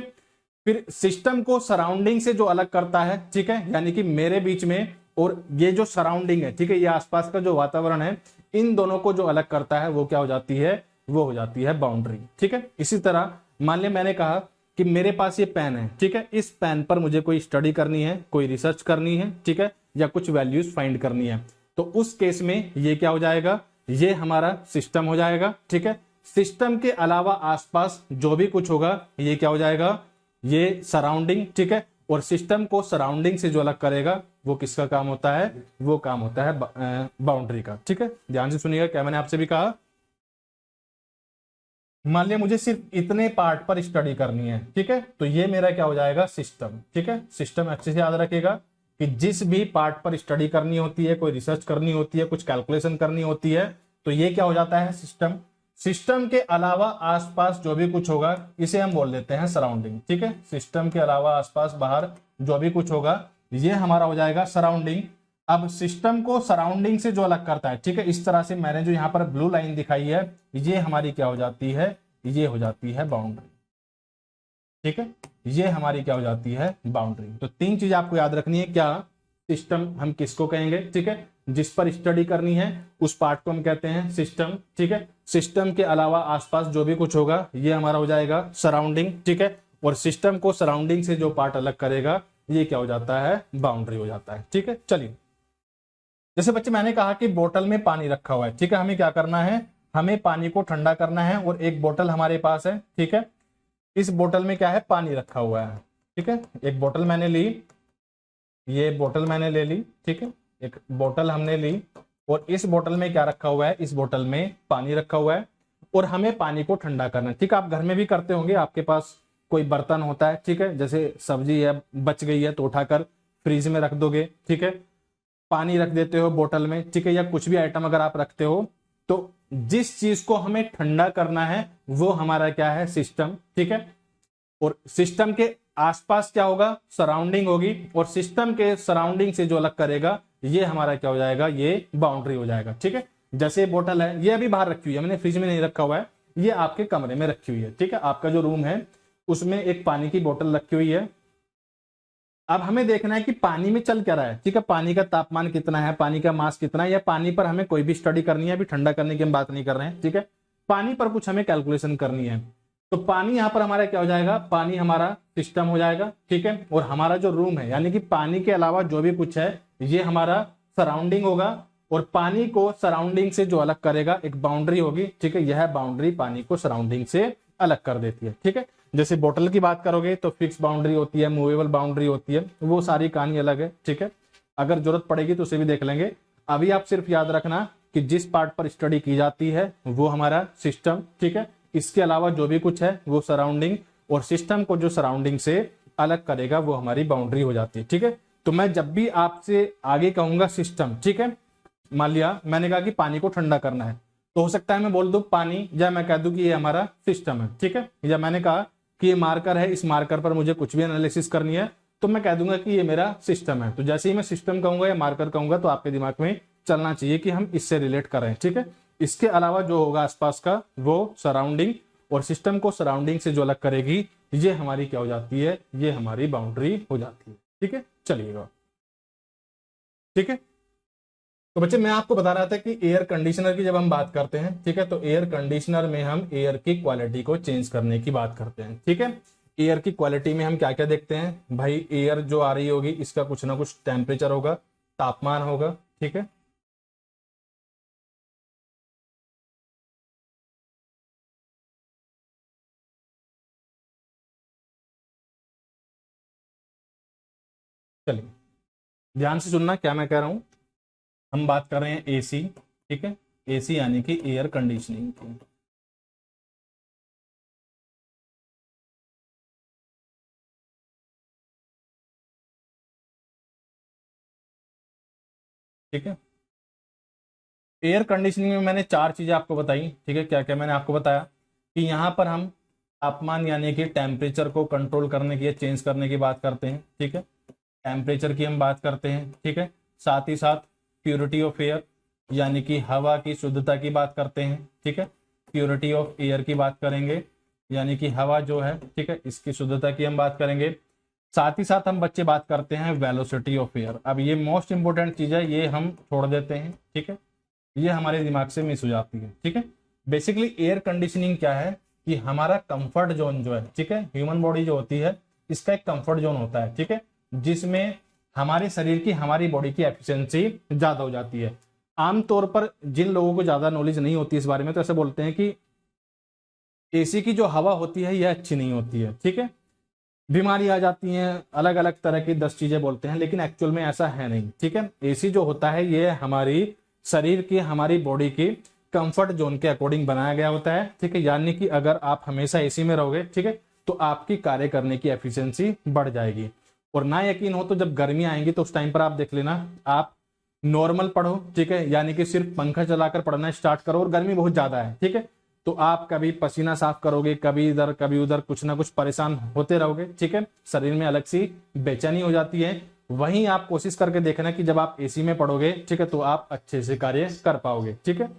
फिर सिस्टम को सराउंडिंग से जो अलग करता है, ठीक है, यानी कि मेरे बीच में और ये जो सराउंडिंग है, ठीक है, ये आसपास का जो वातावरण है, इन दोनों को जो अलग करता है वो क्या हो जाती है, वो हो जाती है बाउंड्री, ठीक है। इसी तरह मान लिया मैंने कहा कि मेरे पास ये पेन है, ठीक है, इस पेन पर मुझे कोई स्टडी करनी है, कोई रिसर्च करनी है, ठीक है, या कुछ वैल्यूज फाइंड करनी है, तो उस केस में ये क्या हो जाएगा, ये हमारा सिस्टम हो जाएगा, ठीक है। सिस्टम के अलावा आसपास जो भी कुछ होगा ये क्या हो जाएगा, ये सराउंडिंग, ठीक है। और सिस्टम को सराउंडिंग से जो अलग करेगा वो किसका काम होता है, वो काम होता है बाउंड्री का, ठीक है। ध्यान से सुनिएगा, क्या मैंने आपसे भी कहा, मान लिया मुझे सिर्फ इतने पार्ट पर स्टडी करनी है, ठीक है, तो ये मेरा क्या हो जाएगा, सिस्टम, ठीक है। सिस्टम अच्छे से याद रखेगा कि जिस भी पार्ट पर स्टडी करनी होती है, कोई रिसर्च करनी होती है, कुछ कैलकुलेशन करनी होती है, तो ये क्या हो जाता है, सिस्टम। सिस्टम के अलावा आसपास जो भी कुछ होगा इसे हम बोल देते हैं सराउंडिंग, ठीक है। सिस्टम के अलावा आसपास बाहर जो भी कुछ होगा ये हमारा हो जाएगा सराउंडिंग। अब सिस्टम को सराउंडिंग से जो अलग करता है, ठीक है, इस तरह से मैंने जो यहाँ पर ब्लू लाइन दिखाई है ये हमारी क्या हो जाती है, ये हो जाती है बाउंड्री, ठीक है। ये हमारी क्या हो जाती है, बाउंड्री। तो तीन चीज आपको याद रखनी है, क्या, सिस्टम हम किसको कहेंगे, ठीक है, जिस पर स्टडी करनी है उस पार्ट को हम कहते हैं सिस्टम, ठीक है। सिस्टम के अलावा आसपास जो भी कुछ होगा ये हमारा हो जाएगा सराउंडिंग, ठीक है। और सिस्टम को सराउंडिंग से जो पार्ट अलग करेगा ये क्या हो जाता है, बाउंड्री हो जाता है, ठीक है। चलिए, जैसे बच्चे मैंने कहा कि बोतल में पानी रखा हुआ है, ठीक है, हमें क्या करना है, हमें पानी को ठंडा करना है, और एक बोतल हमारे पास है, ठीक है। इस बोतल में क्या है, पानी रखा हुआ है, ठीक है। एक बोतल मैंने ली, ये बोतल मैंने ले ली, ठीक है, एक बोतल हमने ली, और इस बोतल में क्या रखा हुआ है, इस बोतल में पानी रखा हुआ है, और हमें पानी को ठंडा करना है, ठीक है। आप घर में भी करते होंगे, आपके पास कोई बर्तन होता है, ठीक है, जैसे सब्जी है बच गई है तो उठाकर फ्रीज में रख दोगे, ठीक है, पानी रख देते हो बोतल में, ठीक है, या कुछ भी आइटम अगर आप रखते हो, तो जिस चीज को हमें ठंडा करना है वो हमारा क्या है, सिस्टम, ठीक है। और सिस्टम के आसपास क्या होगा, सराउंडिंग होगी, और सिस्टम के सराउंडिंग से जो अलग करेगा ये हमारा क्या हो जाएगा, ये बाउंड्री हो जाएगा, ठीक है। जैसे बोतल है, ये अभी बाहर रखी हुई है, मैंने फ्रिज में नहीं रखा हुआ है, ये आपके कमरे में रखी हुई है, ठीक है। आपका जो रूम है उसमें एक पानी की बोतल रखी हुई है। अब हमें देखना है कि पानी में चल क्या रहा है, ठीक है, पानी का तापमान कितना है, पानी का मास कितना है, या पानी पर हमें कोई भी स्टडी करनी है, अभी ठंडा करने की हम बात नहीं कर रहे हैं, ठीक है। पानी पर कुछ हमें कैलकुलेशन करनी है, तो पानी यहां पर हमारा क्या हो जाएगा, पानी हमारा सिस्टम हो जाएगा, ठीक है। और हमारा जो रूम है, यानी कि पानी के अलावा जो भी कुछ है ये हमारा सराउंडिंग होगा, और पानी को सराउंडिंग से जो अलग करेगा एक बाउंड्री होगी, ठीक है। यह बाउंड्री पानी को सराउंडिंग से अलग कर देती है, ठीक है। जैसे बोतल की बात करोगे तो फिक्स बाउंड्री होती है, मूवेबल बाउंड्री होती है, वो सारी कहानी अलग है, ठीक है। अगर जरूरत पड़ेगी तो उसे भी देख लेंगे। अभी आप सिर्फ याद रखना कि जिस पार्ट पर स्टडी की जाती है वो हमारा सिस्टम, ठीक है। इसके अलावा जो भी कुछ है वो सराउंडिंग, और सिस्टम को जो सराउंडिंग से अलग करेगा वो हमारी बाउंड्री हो जाती है, ठीक है। तो मैं जब भी आपसे आगे कहूंगा सिस्टम, ठीक है, मान लिया मैंने कहा कि पानी को ठंडा करना है, तो हो सकता है मैं बोल दूं पानी, या मैं कह दूं कि ये हमारा सिस्टम है, ठीक है। या मैंने कहा कि ये मार्कर है, इस मार्कर पर मुझे कुछ भी एनालिसिस करनी है, तो मैं कह दूंगा कि ये मेरा सिस्टम है। तो जैसे ही मैं सिस्टम कहूंगा या मार्कर कहूंगा तो आपके दिमाग में चलना चाहिए कि हम इससे रिलेट कर रहे हैं, ठीक है। इसके अलावा जो होगा आसपास का वो सराउंडिंग, और सिस्टम को सराउंडिंग से जो अलग करेगी ये हमारी क्या हो जाती है, ये हमारी बाउंड्री हो जाती है, ठीक है। चलिएगा, ठीक है। तो बच्चे मैं आपको बता रहा था कि एयर कंडीशनर की जब हम बात करते हैं, ठीक है, तो एयर कंडीशनर में हम एयर की क्वालिटी को चेंज करने की बात करते हैं, ठीक है। एयर की क्वालिटी में हम क्या क्या देखते हैं भाई, एयर जो आ रही होगी इसका कुछ ना कुछ टेम्परेचर होगा, तापमान होगा, ठीक है। चलिए ध्यान से सुनना क्या मैं कह रहा हूं। हम बात कर रहे हैं एसी, ठीक है, एसी यानी कि एयर कंडीशनिंग की, ठीक है। एयर कंडीशनिंग में मैंने चार चीजें आपको बताई, ठीक है। क्या क्या मैंने आपको बताया कि यहां पर हम तापमान यानी कि टेम्परेचर को कंट्रोल करने की या चेंज करने की बात करते हैं, ठीक है। टेम्परेचर की हम बात करते हैं, ठीक है। साथ ही साथ प्योरिटी ऑफ एयर यानी कि हवा की शुद्धता की बात करते हैं, ठीक है। प्योरिटी ऑफ एयर की बात करेंगे यानी कि हवा जो है, ठीक है, इसकी शुद्धता की हम बात करेंगे। साथ ही साथ हम बच्चे बात करते हैं वेलोसिटी ऑफ एयर। अब ये मोस्ट इंपोर्टेंट चीज है, ये हम छोड़ देते हैं, ठीक है, ये हमारे दिमाग से मिस हो जाती है, ठीक है। बेसिकली एयर कंडीशनिंग क्या है कि हमारा कंफर्ट जोन जो है, ठीक है, ह्यूमन बॉडी जो होती है इसका एक कंफर्ट जोन होता है, ठीक है, जिसमें हमारे शरीर की, हमारी बॉडी की एफिशिएंसी ज्यादा हो जाती है। आमतौर पर जिन लोगों को ज्यादा नॉलेज नहीं होती इस बारे में, तो ऐसे बोलते हैं कि एसी की जो हवा होती है यह अच्छी नहीं होती है, ठीक है, बीमारी आ जाती हैं, अलग अलग तरह की 10 चीजें बोलते हैं, लेकिन एक्चुअल में ऐसा है नहीं, ठीक है। एसी जो होता है ये हमारी शरीर की, हमारी बॉडी की कंफर्ट जोन के अकॉर्डिंग बनाया गया होता है, ठीक है। यानी कि अगर आप हमेशा एसी में रहोगे, ठीक है, तो आपकी कार्य करने की एफिशिएंसी बढ़ जाएगी। और ना यकीन हो तो जब गर्मी आएंगी तो उस टाइम पर आप देख लेना, आप नॉर्मल पढ़ो, ठीक है, यानी कि सिर्फ पंखा चलाकर पढ़ना स्टार्ट करो और गर्मी बहुत ज्यादा है, ठीक है, तो आप कभी पसीना साफ करोगे, कभी इधर कभी उधर, कुछ ना कुछ परेशान होते रहोगे, ठीक है, शरीर में अलग सी बेचैनी हो जाती है। वहीं आप कोशिश करके देखना कि जब आप एसी में पढ़ोगे, ठीक है, तो आप अच्छे से कार्य कर पाओगे, ठीक है।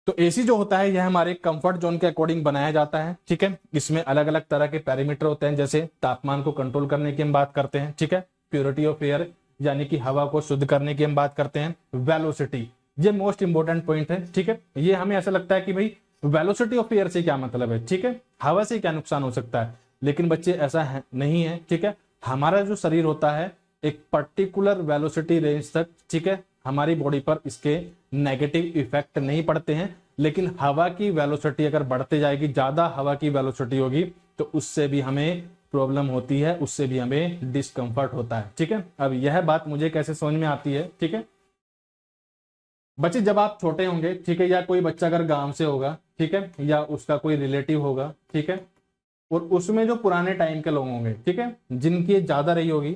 तो एसी जो होता है यह हमारे कंफर्ट जोन के अकॉर्डिंग बनाया जाता है, ठीक है। इसमें अलग अलग तरह के पैरामीटर होते हैं, जैसे तापमान को कंट्रोल करने की हम बात करते हैं, ठीक है, प्योरिटी ऑफ एयर यानी कि हवा को शुद्ध करने की हम बात करते हैं, वेलोसिटी, ये मोस्ट इंपोर्टेंट पॉइंट है, ठीक है। ये हमें ऐसा लगता है कि भाई वेलोसिटी ऑफ एयर से क्या मतलब है, ठीक है, हवा से क्या नुकसान हो सकता है, लेकिन बच्चे ऐसा है नहीं है, ठीक है। हमारा जो शरीर होता है एक पर्टिकुलर वेलोसिटी रेंज तक, ठीक है, हमारी बॉडी पर इसके नेगेटिव इफेक्ट नहीं पड़ते हैं, लेकिन हवा की वेलोसिटी अगर बढ़ते जाएगी, ज्यादा हवा की वेलोसिटी होगी, तो उससे भी हमें प्रॉब्लम होती है, उससे भी हमें डिस्कंफर्ट होता है, ठीक है। अब यह बात मुझे कैसे समझ में आती है, ठीक है, बच्चे जब आप छोटे होंगे, ठीक है, या कोई बच्चा अगर गांव से होगा, ठीक है, या उसका कोई रिलेटिव होगा, ठीक है, और उसमें जो पुराने टाइम के लोग होंगे, ठीक है, जिनकी ज्यादा रही होगी,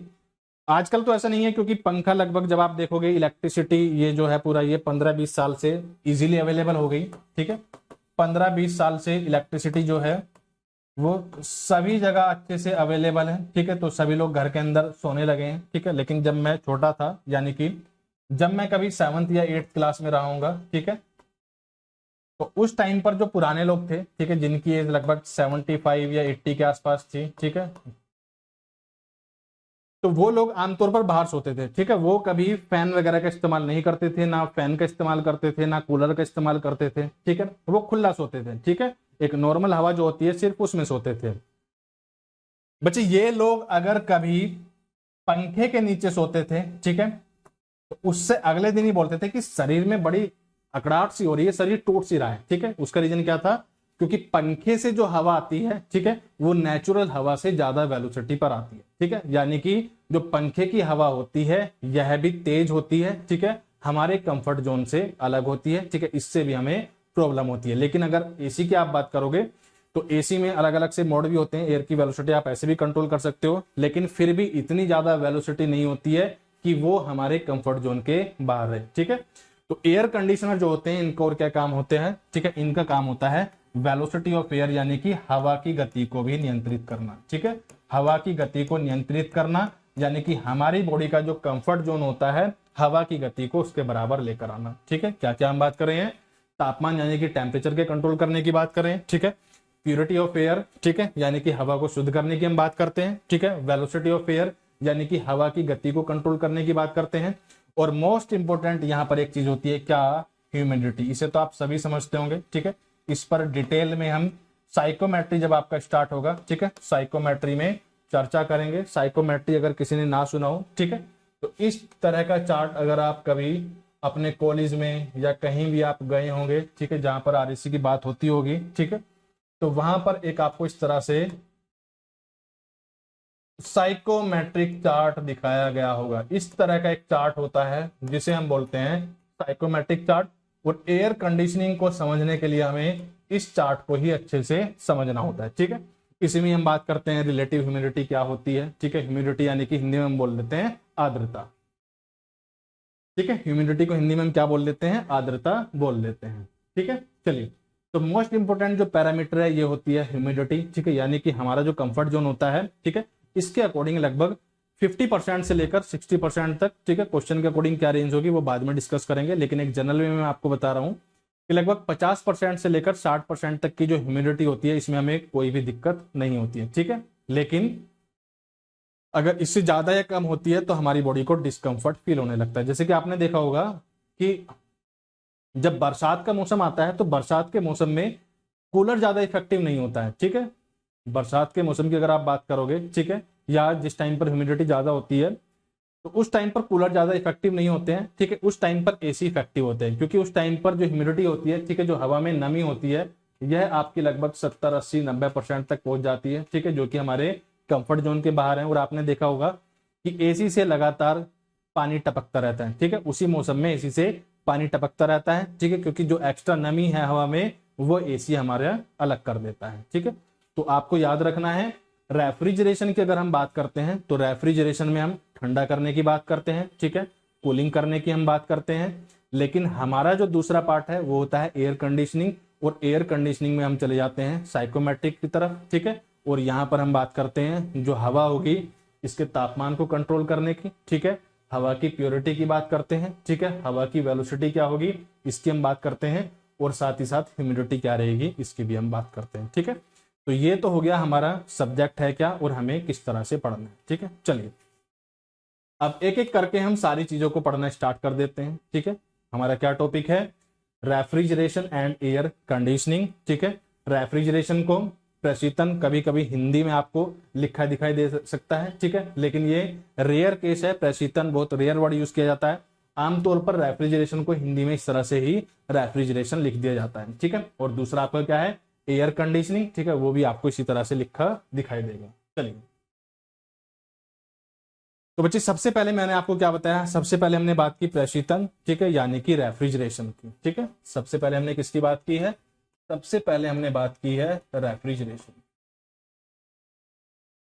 आजकल तो ऐसा नहीं है क्योंकि पंखा लगभग जब आप देखोगे इलेक्ट्रिसिटी ये जो है पूरा ये 15-20 साल से इजीली अवेलेबल हो गई, ठीक है, 15-20 साल से इलेक्ट्रिसिटी जो है वो सभी जगह अच्छे से अवेलेबल है, ठीक है, तो सभी लोग घर के अंदर सोने लगे हैं, ठीक है। लेकिन जब मैं छोटा था, यानी कि जब मैं कभी 7th या 8th क्लास में रहा हूंगा, ठीक है, तो उस टाइम पर जो पुराने लोग थे, ठीक है, जिनकी एज लगभग 75 या 80 के आसपास थी, ठीक है, तो वो लोग आमतौर पर बाहर सोते थे, ठीक है, वो कभी फैन वगैरह का इस्तेमाल नहीं करते थे, ना फैन का इस्तेमाल करते थे, ना कूलर का इस्तेमाल करते थे, ठीक है, वो खुला सोते थे, ठीक है, एक नॉर्मल हवा जो होती है सिर्फ उसमें सोते थे। बच्चे ये लोग अगर कभी पंखे के नीचे सोते थे, ठीक है, तो उससे अगले दिन ही बोलते थे कि शरीर में बड़ी अकड़ाहट सी हो रही है, शरीर टूट सी रहा है, ठीक है। उसका रीजन क्या था, क्योंकि पंखे से जो हवा आती है, ठीक है, वो नेचुरल हवा से ज्यादा वेलोसिटी पर आती है, ठीक है, यानी कि जो पंखे की हवा होती है यह भी तेज होती है, ठीक है, हमारे कंफर्ट जोन से अलग होती है, ठीक है, इससे भी हमें प्रॉब्लम होती है। लेकिन अगर एसी की आप बात करोगे तो एसी में अलग अलग से मोड भी होते हैं, एयर की वेलोसिटी आप ऐसे भी कंट्रोल कर सकते हो, लेकिन फिर भी इतनी ज्यादा वेलोसिटी नहीं होती है कि वो हमारे कंफर्ट जोन के बाहर है, ठीक है। तो एयर कंडीशनर जो होते हैं इनका और क्या काम होते हैं, ठीक है, इनका काम होता है वेलोसिटी ऑफ एयर यानी कि हवा की गति को भी नियंत्रित करना, ठीक है, हवा की गति को नियंत्रित करना, यानी कि हमारी बॉडी का जो कंफर्ट जोन होता है हवा की गति को उसके बराबर लेकर आना, ठीक है। क्या क्या हम बात कर रहे हैं, तापमान यानी कि टेम्परेचर के कंट्रोल करने की बात कर रहे हैं, ठीक है, प्योरिटी ऑफ एयर, ठीक है, यानी कि हवा को शुद्ध करने की हम बात करते हैं, ठीक है, वेलोसिटी ऑफ एयर यानी कि हवा की गति को कंट्रोल करने की बात करते हैं, और मोस्ट इंपोर्टेंट यहाँ पर एक चीज होती है क्या, ह्यूमिडिटी। इसे तो आप सभी समझते होंगे, ठीक है। इस पर डिटेल में हम साइकोमेट्री जब आपका स्टार्ट होगा, ठीक है, साइकोमेट्री में चर्चा करेंगे। साइकोमेट्री अगर किसी ने ना सुना हो, ठीक है, तो इस तरह का चार्ट अगर आप कभी अपने कॉलेज में या कहीं भी आप गए होंगे, ठीक है, जहां पर आरएसी की बात होती होगी, ठीक है, तो वहां पर एक आपको इस तरह से साइकोमेट्रिक चार्ट दिखाया गया होगा। इस तरह का एक चार्ट होता है जिसे हम बोलते हैं साइकोमेट्रिक चार्ट। और एयर कंडीशनिंग को समझने के लिए हमें इस चार्ट को ही अच्छे से समझना होता है, ठीक है। इसी में हम बात करते हैं रिलेटिव ह्यूमिडिटी क्या होती है, ठीक है। ह्यूमिडिटी यानी कि हिंदी में हम बोल देते हैं आर्द्रता, ठीक है। ह्यूमिडिटी को हिंदी में हम क्या बोल देते हैं, आर्द्रता बोल देते हैं, ठीक है। चलिए, तो मोस्ट इंपोर्टेंट जो पैरामीटर है ये होती है ह्यूमिडिटी, ठीक है, यानी कि हमारा जो कंफर्ट जोन होता है, ठीक है, इसके अकॉर्डिंग लगभग 50% से लेकर 60% तक, ठीक है। क्वेश्चन के अकॉर्डिंग क्या रेंज होगी वो बाद में डिस्कस करेंगे, लेकिन एक जनरल वे में मैं आपको बता रहा हूं कि लगभग 50% से लेकर 60% तक की जो ह्यूमिडिटी होती है इसमें हमें कोई भी दिक्कत नहीं होती है, ठीक है। लेकिन अगर इससे ज्यादा या कम होती है तो हमारी बॉडी को डिस्कम्फर्ट फील होने लगता है। जैसे कि आपने देखा होगा कि जब बरसात का मौसम आता है तो बरसात के मौसम में कूलर ज्यादा इफेक्टिव नहीं होता है, ठीक है। बरसात के मौसम की अगर आप बात करोगे, ठीक है, या जिस टाइम पर ह्यूमिडिटी ज्यादा होती है तो उस टाइम पर कूलर ज्यादा इफेक्टिव नहीं होते हैं, ठीक है। उस टाइम पर एसी इफेक्टिव होते हैं, क्योंकि उस टाइम पर जो ह्यूमिडिटी होती है, ठीक है, जो हवा में नमी होती है यह आपकी लगभग 70, 80, 90% तक पहुंच जाती है, ठीक है, जो कि हमारे कंफर्ट जोन के बाहर है। और आपने देखा होगा कि एसी से लगातार पानी टपकता रहता है, ठीक है, उसी मौसम में एसी से पानी टपकता रहता है, ठीक है, क्योंकि जो एक्स्ट्रा नमी है हवा में वो एसी हमारा अलग कर देता है, ठीक है। तो आपको याद रखना है, रेफ्रिजरेशन की अगर हम बात करते हैं तो रेफ्रिजरेशन में हम ठंडा करने की बात करते हैं, ठीक है, कूलिंग करने की हम बात करते हैं। लेकिन हमारा जो दूसरा पार्ट है वो होता है एयर कंडीशनिंग, और एयर कंडीशनिंग में हम चले जाते हैं साइकोमेट्रिक की तरफ, ठीक है। और यहाँ पर हम बात करते हैं जो हवा होगी इसके तापमान को कंट्रोल करने की, ठीक है, हवा की प्योरिटी की बात करते हैं, ठीक है, हवा की वेलोसिटी क्या होगी इसकी हम बात करते हैं, और साथ ही साथ ह्यूमिडिटी क्या रहेगी इसकी भी हम बात करते हैं, ठीक है। तो ये तो हो गया हमारा सब्जेक्ट है क्या और हमें किस तरह से पढ़ना है, ठीक है। चलिए, अब एक एक करके हम सारी चीजों को पढ़ना स्टार्ट कर देते हैं, ठीक है। हमारा क्या टॉपिक है, रेफ्रिजरेशन एंड एयर कंडीशनिंग, ठीक है। रेफ्रिजरेशन को प्रशीतन कभी कभी हिंदी में आपको लिखा दिखाई दे सकता है, ठीक है, लेकिन ये रेयर केस है, प्रशीतन बहुत रेयर वर्ड यूज किया जाता है। आमतौर पर रेफ्रिजरेशन को हिंदी में इस तरह से ही रेफ्रिजरेशन लिख दिया जाता है, ठीक है। और दूसरा आपका क्या है, एयर कंडीशनिंग, ठीक है, वो भी आपको इसी तरह से लिखा दिखाई देगा। चलिए, तो बच्चे सबसे पहले मैंने आपको क्या बताया, सबसे पहले हमने बात की प्रशीतन, ठीक है, यानी कि रेफ्रिजरेशन की, ठीक है। सबसे पहले हमने किसकी बात की है, सबसे पहले हमने बात की है रेफ्रिजरेशन।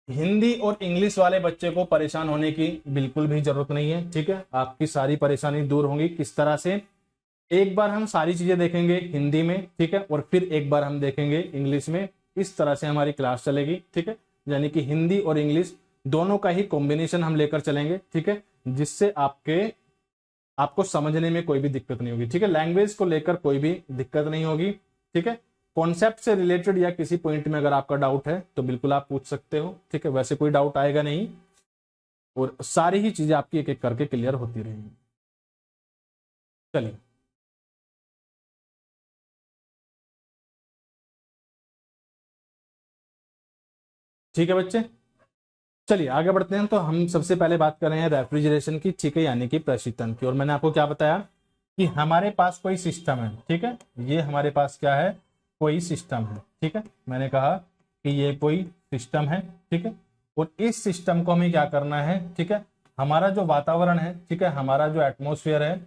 हिंदी और इंग्लिश वाले बच्चे को परेशान होने की बिल्कुल भी जरूरत नहीं है, ठीक है। आपकी सारी परेशानी दूर होंगी। किस तरह से, एक बार हम सारी चीजें देखेंगे हिंदी में, ठीक है, और फिर एक बार हम देखेंगे इंग्लिश में। इस तरह से हमारी क्लास चलेगी, ठीक है, यानी कि हिंदी और इंग्लिश दोनों का ही कॉम्बिनेशन हम लेकर चलेंगे, ठीक है, जिससे आपको समझने में कोई भी दिक्कत नहीं होगी, ठीक है। लैंग्वेज को लेकर कोई भी दिक्कत नहीं होगी, ठीक है। कॉन्सेप्ट से रिलेटेड या किसी पॉइंट में अगर आपका डाउट है तो बिल्कुल आप पूछ सकते हो, ठीक है, वैसे कोई डाउट आएगा नहीं, और सारी ही चीजें आपकी एक एक करके क्लियर होती रहेंगी। चलिए, ठीक है बच्चे, चलिए आगे बढ़ते हैं। तो हम सबसे पहले बात कर रहे हैं रेफ्रिजरेशन की, ठीक है, यानी कि प्रशीतन की। और मैंने आपको क्या बताया कि हमारे पास कोई सिस्टम है, ठीक है, ये हमारे पास क्या है, कोई सिस्टम है, ठीक है। मैंने कहा कि ये कोई सिस्टम है, ठीक है, और इस सिस्टम को हमें क्या करना है, ठीक है, हमारा जो वातावरण है, ठीक है, हमारा जो एटमोस्फेयर है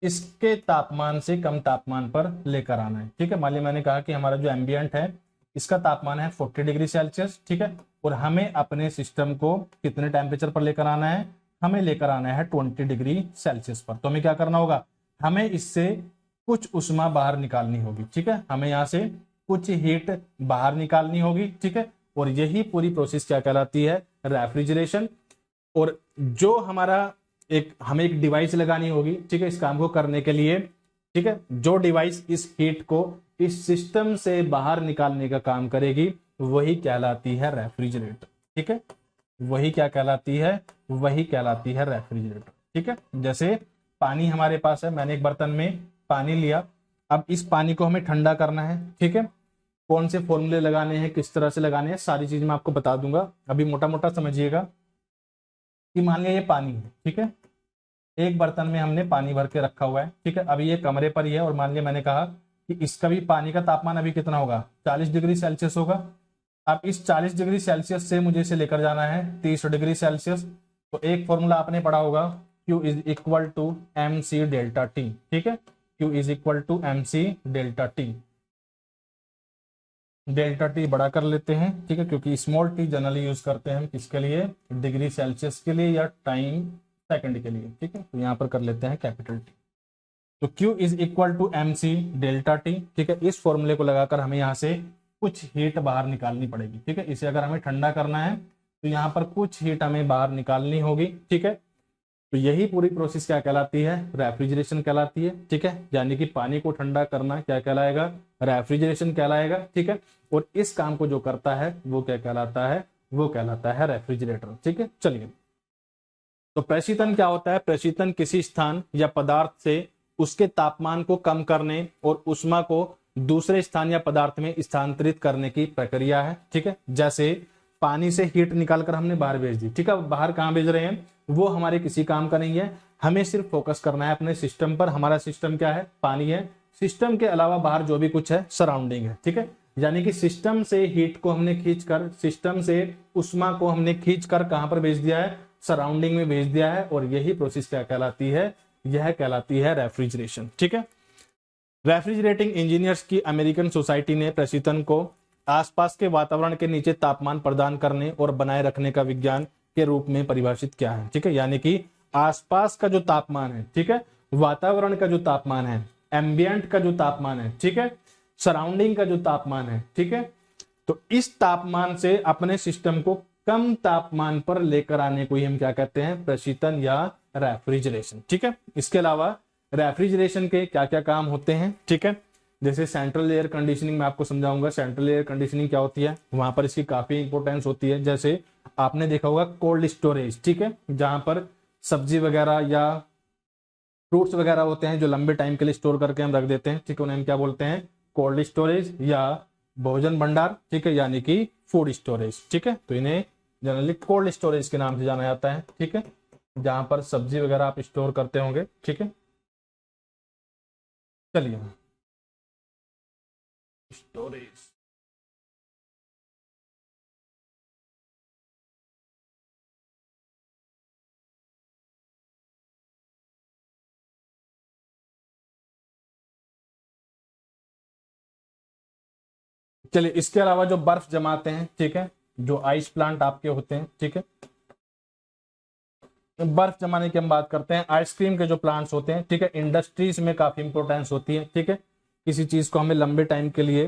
इसके तापमान से कम तापमान पर लेकर आना है, ठीक है। मान लीजिए मैंने कहा कि हमारा जो एम्बियंट है इसका तापमान है 40 डिग्री सेल्सियस, ठीक है, और हमें अपने सिस्टम को कितने टेम्परेचर पर लेकर आना है, हमें लेकर आना है 20 डिग्री सेल्सियस पर। तो हमें क्या करना होगा, हमें इससे कुछ उष्मा बाहर निकालनी होगी, ठीक है, हमें यहाँ से कुछ हीट बाहर निकालनी होगी, ठीक है। और यही पूरी प्रोसेस क्या कहलाती है, रेफ्रिजरेशन। और जो हमें एक डिवाइस लगानी होगी, ठीक है, इस काम को करने के लिए, ठीक है, जो डिवाइस इस हीट को इस सिस्टम से बाहर निकालने का काम करेगी वही कहलाती है रेफ्रिजरेटर, ठीक है, वही क्या कहलाती है, वही कहलाती है रेफ्रिजरेटर, ठीक है, जैसे पानी हमारे पास है, मैंने एक बर्तन में पानी लिया, अब इस पानी को हमें ठंडा करना है। ठीक है, कौन से फॉर्मूले लगाने हैं, किस तरह से लगाने हैं, सारी चीज मैं आपको बता दूंगा। अभी मोटा मोटा समझिएगा कि मान लिया ये पानी है, ठीक है, एक बर्तन में हमने पानी भर के रखा हुआ है। ठीक है, अभी ये कमरे पर ही है और मान लिया मैंने कहा कि इसका भी पानी का तापमान अभी कितना होगा, 40 डिग्री सेल्सियस होगा। अब इस 40 डिग्री सेल्सियस से मुझे इसे लेकर जाना है 30 डिग्री सेल्सियस। तो एक फॉर्मूला आपने पढ़ा होगा, Q is equal to M C delta T. ठीक है, Q is equal to M C delta T. Delta T बड़ा कर लेते हैं, ठीक है, क्योंकि स्मॉल टी जनरली यूज करते हैं हम किसके लिए, डिग्री सेल्सियस के लिए या टाइम सेकंड के लिए। ठीक है, तो यहाँ पर कर लेते हैं कैपिटल टी। तो Q is equal to M C delta T. ठीक है, इस फॉर्मूले को लगाकर हमें यहाँ से कुछ हीट बाहर निकालनी पड़ेगी। ठीक है, इसे अगर हमें ठंडा करना है तो यहाँ पर कुछ हीट हमें बाहर निकालनी होगी। ठीक है, तो यही पूरी प्रोसेस क्या कहलाती है, रेफ्रिजरेशन कहलाती है। ठीक है, यानी कि पानी को ठंडा करना क्या कहलाएगा, रेफ्रिजरेशन कहलाएगा। ठीक है, और इस काम को जो करता है वो क्या कहलाता है, वो कहलाता है रेफ्रिजरेटर। ठीक है, चलिए, तो प्रशीतन क्या होता है, प्रशीतन किसी स्थान या पदार्थ से उसके तापमान को कम करने और उष्मा को दूसरे स्थान या पदार्थ में स्थानांतरित करने की प्रक्रिया है। ठीक है, जैसे पानी से हीट निकालकर हमने बाहर भेज दी। ठीक है, बाहर कहाँ भेज रहे हैं, वो हमारे किसी काम का नहीं है, हमें सिर्फ फोकस करना है अपने सिस्टम पर। हमारा सिस्टम क्या है, पानी है, सिस्टम के अलावा बाहर जो भी कुछ है सराउंडिंग है। ठीक है, यानी कि सिस्टम से हीट को हमने खींचकर, सिस्टम से उष्मा को हमने खींचकर कहां पर भेज दिया है, सराउंडिंग में भेज दिया है, और यही प्रोसेस क्या कहलाती है, यह कहलाती है रेफ्रिजरेशन। ठीक है, रेफ्रिजरेटिंग इंजीनियर्स की अमेरिकन सोसाइटी ने प्रशीतन को आसपास के वातावरण के नीचे तापमान प्रदान करने और बनाए रखने का विज्ञान के रूप में परिभाषित किया है। ठीक है, यानी कि आसपास का जो तापमान है, ठीक है, वातावरण का जो तापमान है, एम्बियंट का जो तापमान है, ठीक है, सराउंडिंग का जो तापमान है, ठीक है, तो इस तापमान से अपने सिस्टम को कम तापमान पर लेकर आने को ही हम क्या कहते हैं, प्रशीतन या रेफ्रिजरेशन। ठीक है, इसके अलावा रेफ्रिजरेशन के क्या क्या काम होते हैं। ठीक है, जैसे सेंट्रल एयर कंडीशनिंग में आपको समझाऊंगा, सेंट्रल एयर कंडीशनिंग क्या होती है, वहां पर इसकी काफी इंपॉर्टेंस होती है। जैसे आपने देखा होगा कोल्ड स्टोरेज, ठीक है, जहां पर सब्जी वगैरह या फ्रूट्स वगैरह होते हैं जो लंबे टाइम के लिए स्टोर करके हम रख देते हैं। ठीक है, उन्हें हम क्या बोलते हैं, कोल्ड स्टोरेज या भोजन भंडार। ठीक है, यानी कि फूड स्टोरेज। ठीक है, तो इन्हें जनरली कोल्ड स्टोरेज के नाम से जाना जाता है। ठीक है, जहां पर सब्जी वगैरह आप स्टोर करते होंगे। ठीक है, चलिए, स्टोरेज, चलिए, इसके अलावा जो बर्फ जमाते हैं, ठीक है, जो आइस प्लांट आपके होते हैं, ठीक है, बर्फ जमाने की हम बात करते हैं। आइसक्रीम के जो प्लांट्स होते हैं, ठीक है, इंडस्ट्रीज में काफी इंपॉर्टेंस होती है। ठीक है, किसी चीज को हमें लंबे टाइम के लिए,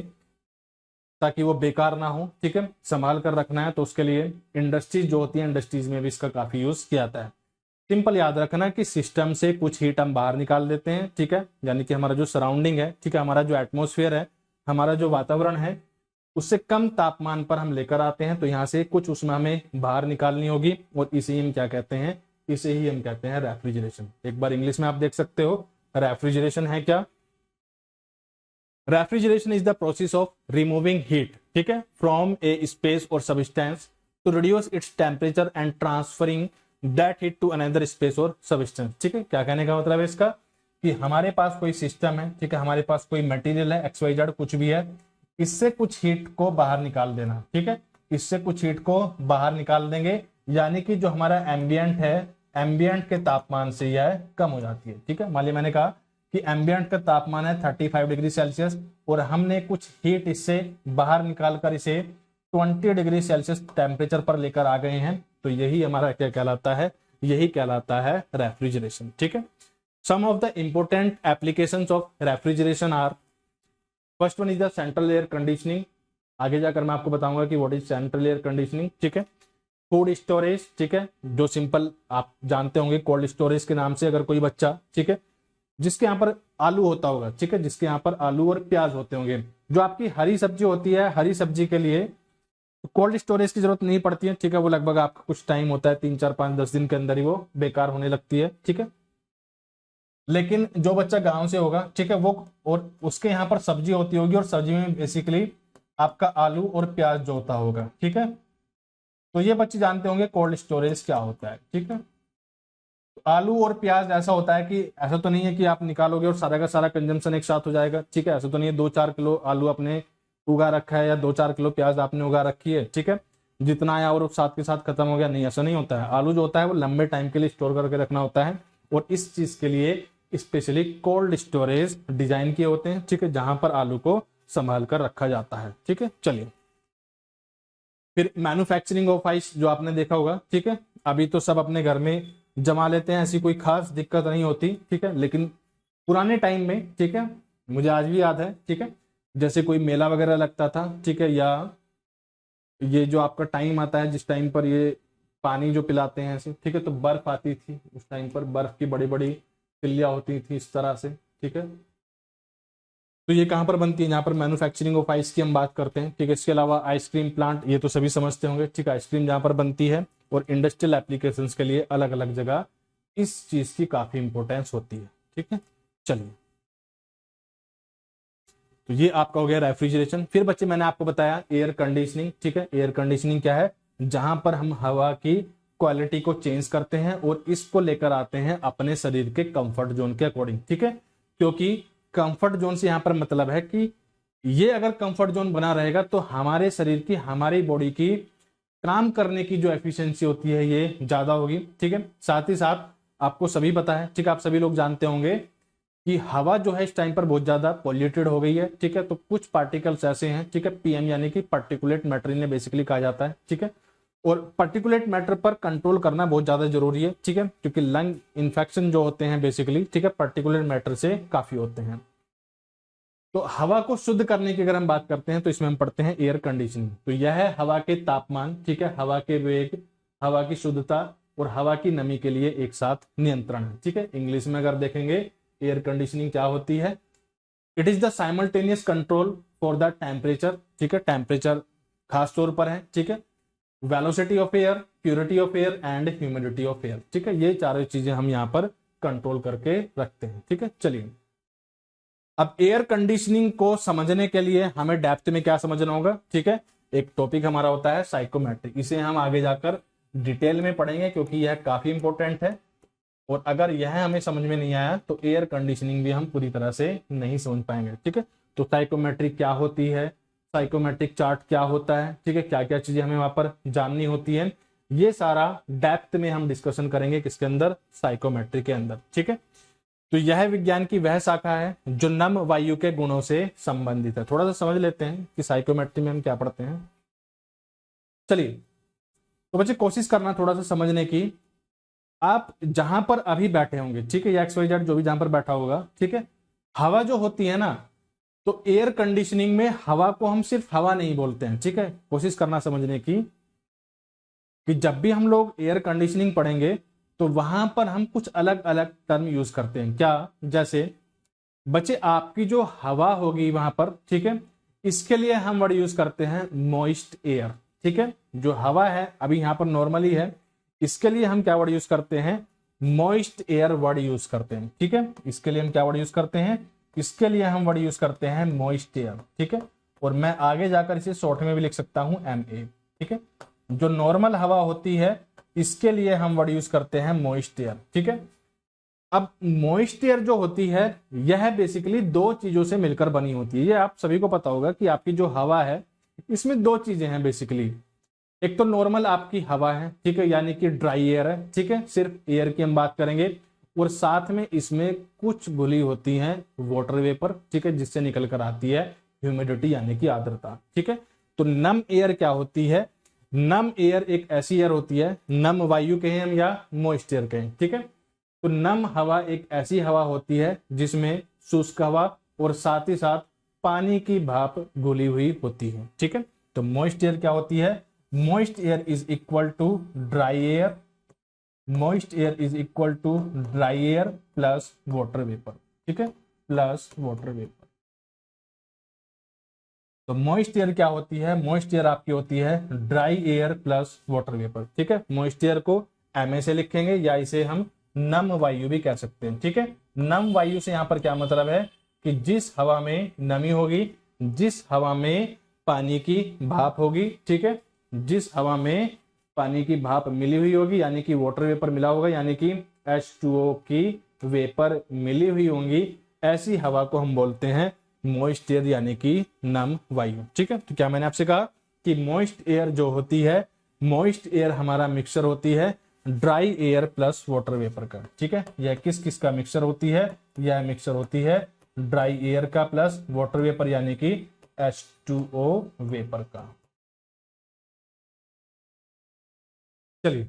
ताकि वो बेकार ना हो, ठीक है, संभाल कर रखना है, तो उसके लिए इंडस्ट्रीज जो होती है, इंडस्ट्रीज में भी इसका काफी यूज किया जाता है। सिंपल याद रखना कि सिस्टम से कुछ हीट हम बाहर निकाल देते हैं। ठीक है, यानी कि हमारा जो सराउंडिंग है, ठीक है, हमारा जो एटमोस्फेयर है, हमारा जो वातावरण है, उससे कम तापमान पर हम लेकर आते हैं। तो यहाँ से कुछ उष्मा हमें बाहर निकालनी होगी, और इसे हम क्या कहते हैं, इसे ही हम कहते हैं रेफ्रिजरेशन। एक बार इंग्लिश में आप देख सकते हो, रेफ्रिजरेशन है क्या, refrigeration is the process of removing heat, ठीक है, फ्रॉम ए स्पेस और substance to reduce its temperature and transferring that heat to another space और सबस्टेंस। ठीक है, क्या कहने का मतलब है इसका, कि हमारे पास कोई सिस्टम है, ठीक है, हमारे पास कोई मटेरियल है, XYZ कुछ भी है, इससे कुछ हीट को बाहर निकाल देना। ठीक है, इससे कुछ हीट को बाहर निकाल देंगे, यानी कि जो हमारा एम्बियंट है, एम्बियंट के तापमान से यह कम हो जाती है। ठीक है, मान लिया मैंने कहा कि एम्बियंट का तापमान है 35 डिग्री सेल्सियस, और हमने कुछ हीट इससे बाहर निकालकर इसे 20 डिग्री सेल्सियस टेम्परेचर पर लेकर आ गए हैं, तो यही हमारा क्या कहलाता है, यही कहलाता है रेफ्रिजरेशन। ठीक है, some of the important applications of refrigeration are, first one is the central air conditioning. आगे जाकर मैं आपको बताऊंगा कि what is central air conditioning. ठीक है, फूड स्टोरेज, ठीक है, जो सिंपल आप जानते होंगे कोल्ड स्टोरेज के नाम से। अगर कोई बच्चा, ठीक है, जिसके यहाँ पर आलू होता होगा, ठीक है, जिसके यहाँ पर आलू और प्याज होते होंगे, जो आपकी हरी सब्जी होती है, हरी सब्जी के लिए कोल्ड स्टोरेज की जरूरत नहीं पड़ती है, ठीक है, वो लगभग आपका कुछ टाइम होता है, 3 4 5 10 दिन के अंदर ही वो बेकार होने लगती है, ठीक है। लेकिन जो बच्चा गांव से होगा, ठीक है, वो और उसके यहाँ पर सब्जी होती होगी, और सब्जी में बेसिकली आपका आलू और प्याज जो होता होगा, ठीक है। तो ये बच्चे जानते होंगे कोल्ड स्टोरेज क्या होता है, ठीक है। तो आलू और प्याज ऐसा होता है कि ऐसा तो नहीं है कि आप निकालोगे और सारा का सारा कंजम्पशन एक साथ हो जाएगा, ठीक है। ऐसा तो नहीं है 2 4 किलो आलू आपने उगा रखा है या 2 4 किलो प्याज आपने उगा रखी है, ठीक है, जितना आया और साथ के साथ खत्म हो गया, नहीं, ऐसा नहीं होता है। आलू जो होता है वो लंबे टाइम के लिए स्टोर करके रखना होता है, और इस चीज के लिए स्पेशली कोल्ड स्टोरेज डिजाइन किए होते हैं, ठीक है, जहां पर आलू को संभाल कर रखा जाता है, ठीक है। चलिए, फिर मैन्युफैक्चरिंग ऑफ आइस जो आपने देखा होगा, ठीक है, अभी तो सब अपने घर में जमा लेते हैं, ऐसी कोई खास दिक्कत नहीं होती, ठीक है। लेकिन पुराने टाइम में, ठीक है, मुझे आज भी याद है, ठीक है, जैसे कोई मेला वगैरह लगता था, ठीक है, या ये जो आपका टाइम आता है जिस टाइम पर ये पानी जो पिलाते हैं ऐसे, ठीक है, तो बर्फ आती थी उस टाइम पर, बर्फ की बड़ी बड़ी तिल्लियां होती थी इस तरह से, ठीक है। तो ये कहाँ पर बनती है, यहाँ पर मैन्युफैक्चरिंग ऑफ आइस की हम बात करते हैं, ठीक है। इसके अलावा आइसक्रीम प्लांट, ये तो सभी समझते होंगे, ठीक है, आइसक्रीम जहाँ पर बनती है, और इंडस्ट्रियल एप्लीकेशंस के लिए अलग अलग जगह इस चीज की काफी इंपॉर्टेंस होती है, ठीक है। चलिए, तो ये आपका हो गया रेफ्रिजरेशन। फिर बच्चे मैंने आपको बताया एयर कंडीशनिंग, ठीक है। एयर कंडीशनिंग क्या है, जहां पर हम हवा की क्वालिटी को चेंज करते हैं और इसको लेकर आते हैं अपने शरीर के कंफर्ट जोन के अकॉर्डिंग, ठीक है। क्योंकि कंफर्ट जोन से यहां पर मतलब है कि ये अगर कंफर्ट जोन बना रहेगा तो हमारे शरीर की, हमारी बॉडी की काम करने की जो एफिशिएंसी होती है ये ज्यादा होगी, ठीक है। साथ ही साथ आपको सभी पता है, ठीक है, आप सभी लोग जानते होंगे कि हवा जो है इस टाइम पर बहुत ज्यादा पॉल्यूटेड हो गई है, ठीक है। तो कुछ पार्टिकल्स ऐसे हैं, ठीक है, पीएम यानी कि पार्टिकुलेट मैटर इन्हें बेसिकली कहा जाता है, ठीक है। और पार्टिकुलेट मैटर पर कंट्रोल करना बहुत ज्यादा जरूरी है, ठीक है, क्योंकि लंग इन्फेक्शन जो होते हैं बेसिकली, ठीक है, पार्टिकुलेट मैटर से काफी होते हैं। तो हवा को शुद्ध करने की अगर हम बात करते हैं तो इसमें हम पढ़ते हैं एयर कंडीशनिंग। तो यह है हवा के तापमान, ठीक है, हवा के वेग, हवा की शुद्धता और हवा की नमी के लिए एक साथ नियंत्रण है, ठीक है। इंग्लिश में अगर देखेंगे एयर कंडीशनिंग क्या होती है, it is the simultaneous control for the temperature, ठीक है, टेम्परेचर खास तौर पर है, ठीक है, velocity of air, purity of air and humidity of air, ठीक है। ये चारों चीजें हम यहाँ पर कंट्रोल करके रखते हैं, ठीक है। चलिए, अब एयर कंडीशनिंग को समझने के लिए हमें डेप्थ में क्या समझना होगा, ठीक है। एक टॉपिक हमारा होता है साइकोमेट्रिक, इसे हम आगे जाकर डिटेल में पढ़ेंगे क्योंकि यह काफी इंपॉर्टेंट है, और अगर यह हमें समझ में नहीं आया तो एयर कंडीशनिंग भी हम पूरी तरह से नहीं समझ पाएंगे, ठीक है। तो साइकोमेट्रिक क्या होती है, साइकोमेट्रिक चार्ट क्या होता है, ठीक है, क्या क्या चीजें हमें वहां पर जाननी होती है, ये सारा डेप्थ में हम डिस्कशन करेंगे किसके अंदर, साइकोमेट्रिक के अंदर, ठीक है। तो यह विज्ञान की वह शाखा है जो नम वायु के गुणों से संबंधित है। थोड़ा सा समझ लेते हैं कि साइकोमेट्री में हम क्या पढ़ते हैं। चलिए, तो बच्चे कोशिश करना थोड़ा सा समझने की। आप जहां पर अभी बैठे होंगे, ठीक है, या XYZ जो भी जहां पर बैठा होगा, ठीक है, हवा जो होती है ना, तो एयर कंडीशनिंग में हवा को हम सिर्फ हवा नहीं बोलते हैं, ठीक है। कोशिश करना समझने की कि जब भी हम लोग एयर कंडीशनिंग पढ़ेंगे तो वहां पर हम कुछ अलग अलग टर्म यूज करते हैं, क्या, जैसे बच्चे आपकी जो हवा होगी वहां पर, ठीक है, इसके लिए हम वर्ड यूज करते हैं मॉइस्ट एयर, ठीक है। जो हवा है अभी यहां पर नॉर्मली है, इसके लिए हम क्या वर्ड यूज करते हैं, मॉइस्ट एयर वर्ड यूज करते हैं, ठीक है। इसके लिए हम क्या वर्ड यूज करते हैं, इसके लिए हम वर्ड यूज करते हैं मॉइस्ट एयर, ठीक है। और मैं आगे जाकर इसे शॉर्ट में भी लिख सकता हूं MA, ठीक है। जो नॉर्मल हवा होती है इसके लिए हम वर्ड यूज करते हैं मॉइस्ट एयर, ठीक है। अब मॉइस्ट एयर जो होती है यह बेसिकली दो चीजों से मिलकर बनी होती है। ये आप सभी को पता होगा कि आपकी जो हवा है इसमें दो चीजें हैं बेसिकली। एक तो नॉर्मल आपकी हवा है, ठीक है, यानी कि ड्राई एयर है, ठीक है, सिर्फ एयर की हम बात करेंगे, और साथ में इसमें कुछ घुली होती है वाटर वेपर, ठीक है, जिससे निकल कर आती है ह्यूमिडिटी यानी कि आर्द्रता, ठीक है। तो नम एयर क्या होती है, नम एयर एक ऐसी एयर होती है, नम वायु कहें हम या मॉइस्ट एयर कहें, ठीक है। तो नम हवा एक ऐसी हवा होती है जिसमें शुष्क हवा और साथ ही साथ पानी की भाप घुली हुई होती है, ठीक है। तो मॉइस्ट एयर क्या होती है, moist air is equal to dry air, moist air is equal to dry air plus water vapour, ठीक है, प्लस वाटर वेपर। तो मॉइस्ट एयर क्या होती है? मॉइस्ट एयर आपकी होती है dry air plus water vapour. ठीक है, मॉइस्ट एयर को MA से लिखेंगे या इसे हम नम वायु भी कह सकते हैं। ठीक है, नम वायु से यहां पर क्या मतलब है कि जिस हवा में नमी होगी, जिस हवा में पानी की भाप होगी, ठीक है, जिस हवा में पानी की भाप मिली हुई होगी यानी कि वाटर वेपर मिला होगा, यानी कि H2O की वेपर मिली हुई होंगी, ऐसी हवा को हम बोलते हैं मॉइस्ट एयर यानी कि नम वायु। ठीक है, तो क्या मैंने आपसे कहा कि मॉइस्ट एयर जो होती है, मॉइस्ट एयर हमारा मिक्सचर होती है dry air plus water vapour का। ठीक है, यह किस किस का मिक्सचर होती है? यह मिक्सचर होती है ड्राई एयर का प्लस वाटर वेपर यानी कि H2O वेपर का। चलिए,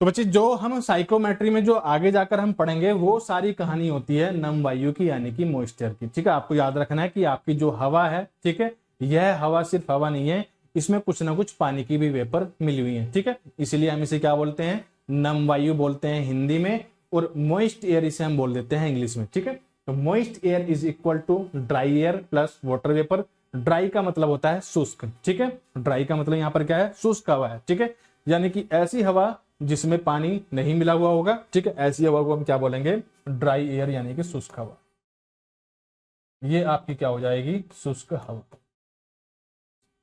तो बच्चे जो हम साइकोमेट्री में जो आगे जाकर हम पढ़ेंगे वो सारी कहानी होती है नम वायु की यानी कि मॉइस्चर की। ठीक है, आपको याद रखना है कि आपकी जो हवा है, ठीक है, यह हवा सिर्फ हवा नहीं है, इसमें कुछ ना कुछ पानी की भी वेपर मिली हुई है। ठीक है, इसीलिए हम इसे क्या बोलते हैं? नम वायु बोलते हैं हिंदी में, और मॉइस्ट एयर इसे हम बोल देते हैं इंग्लिश में। ठीक है, तो moist air is equal to dry air plus water vapour. Dry का मतलब होता है शुष्क। ठीक है, ड्राई का मतलब यहाँ पर क्या है? शुष्क हवा है। ठीक है, यानी कि ऐसी हवा जिसमें पानी नहीं मिला हुआ होगा। ठीक है, ऐसी हवा को हम क्या बोलेंगे? ड्राई एयर यानी कि शुष्क हवा। ये आपकी क्या हो जाएगी? शुष्क हवा।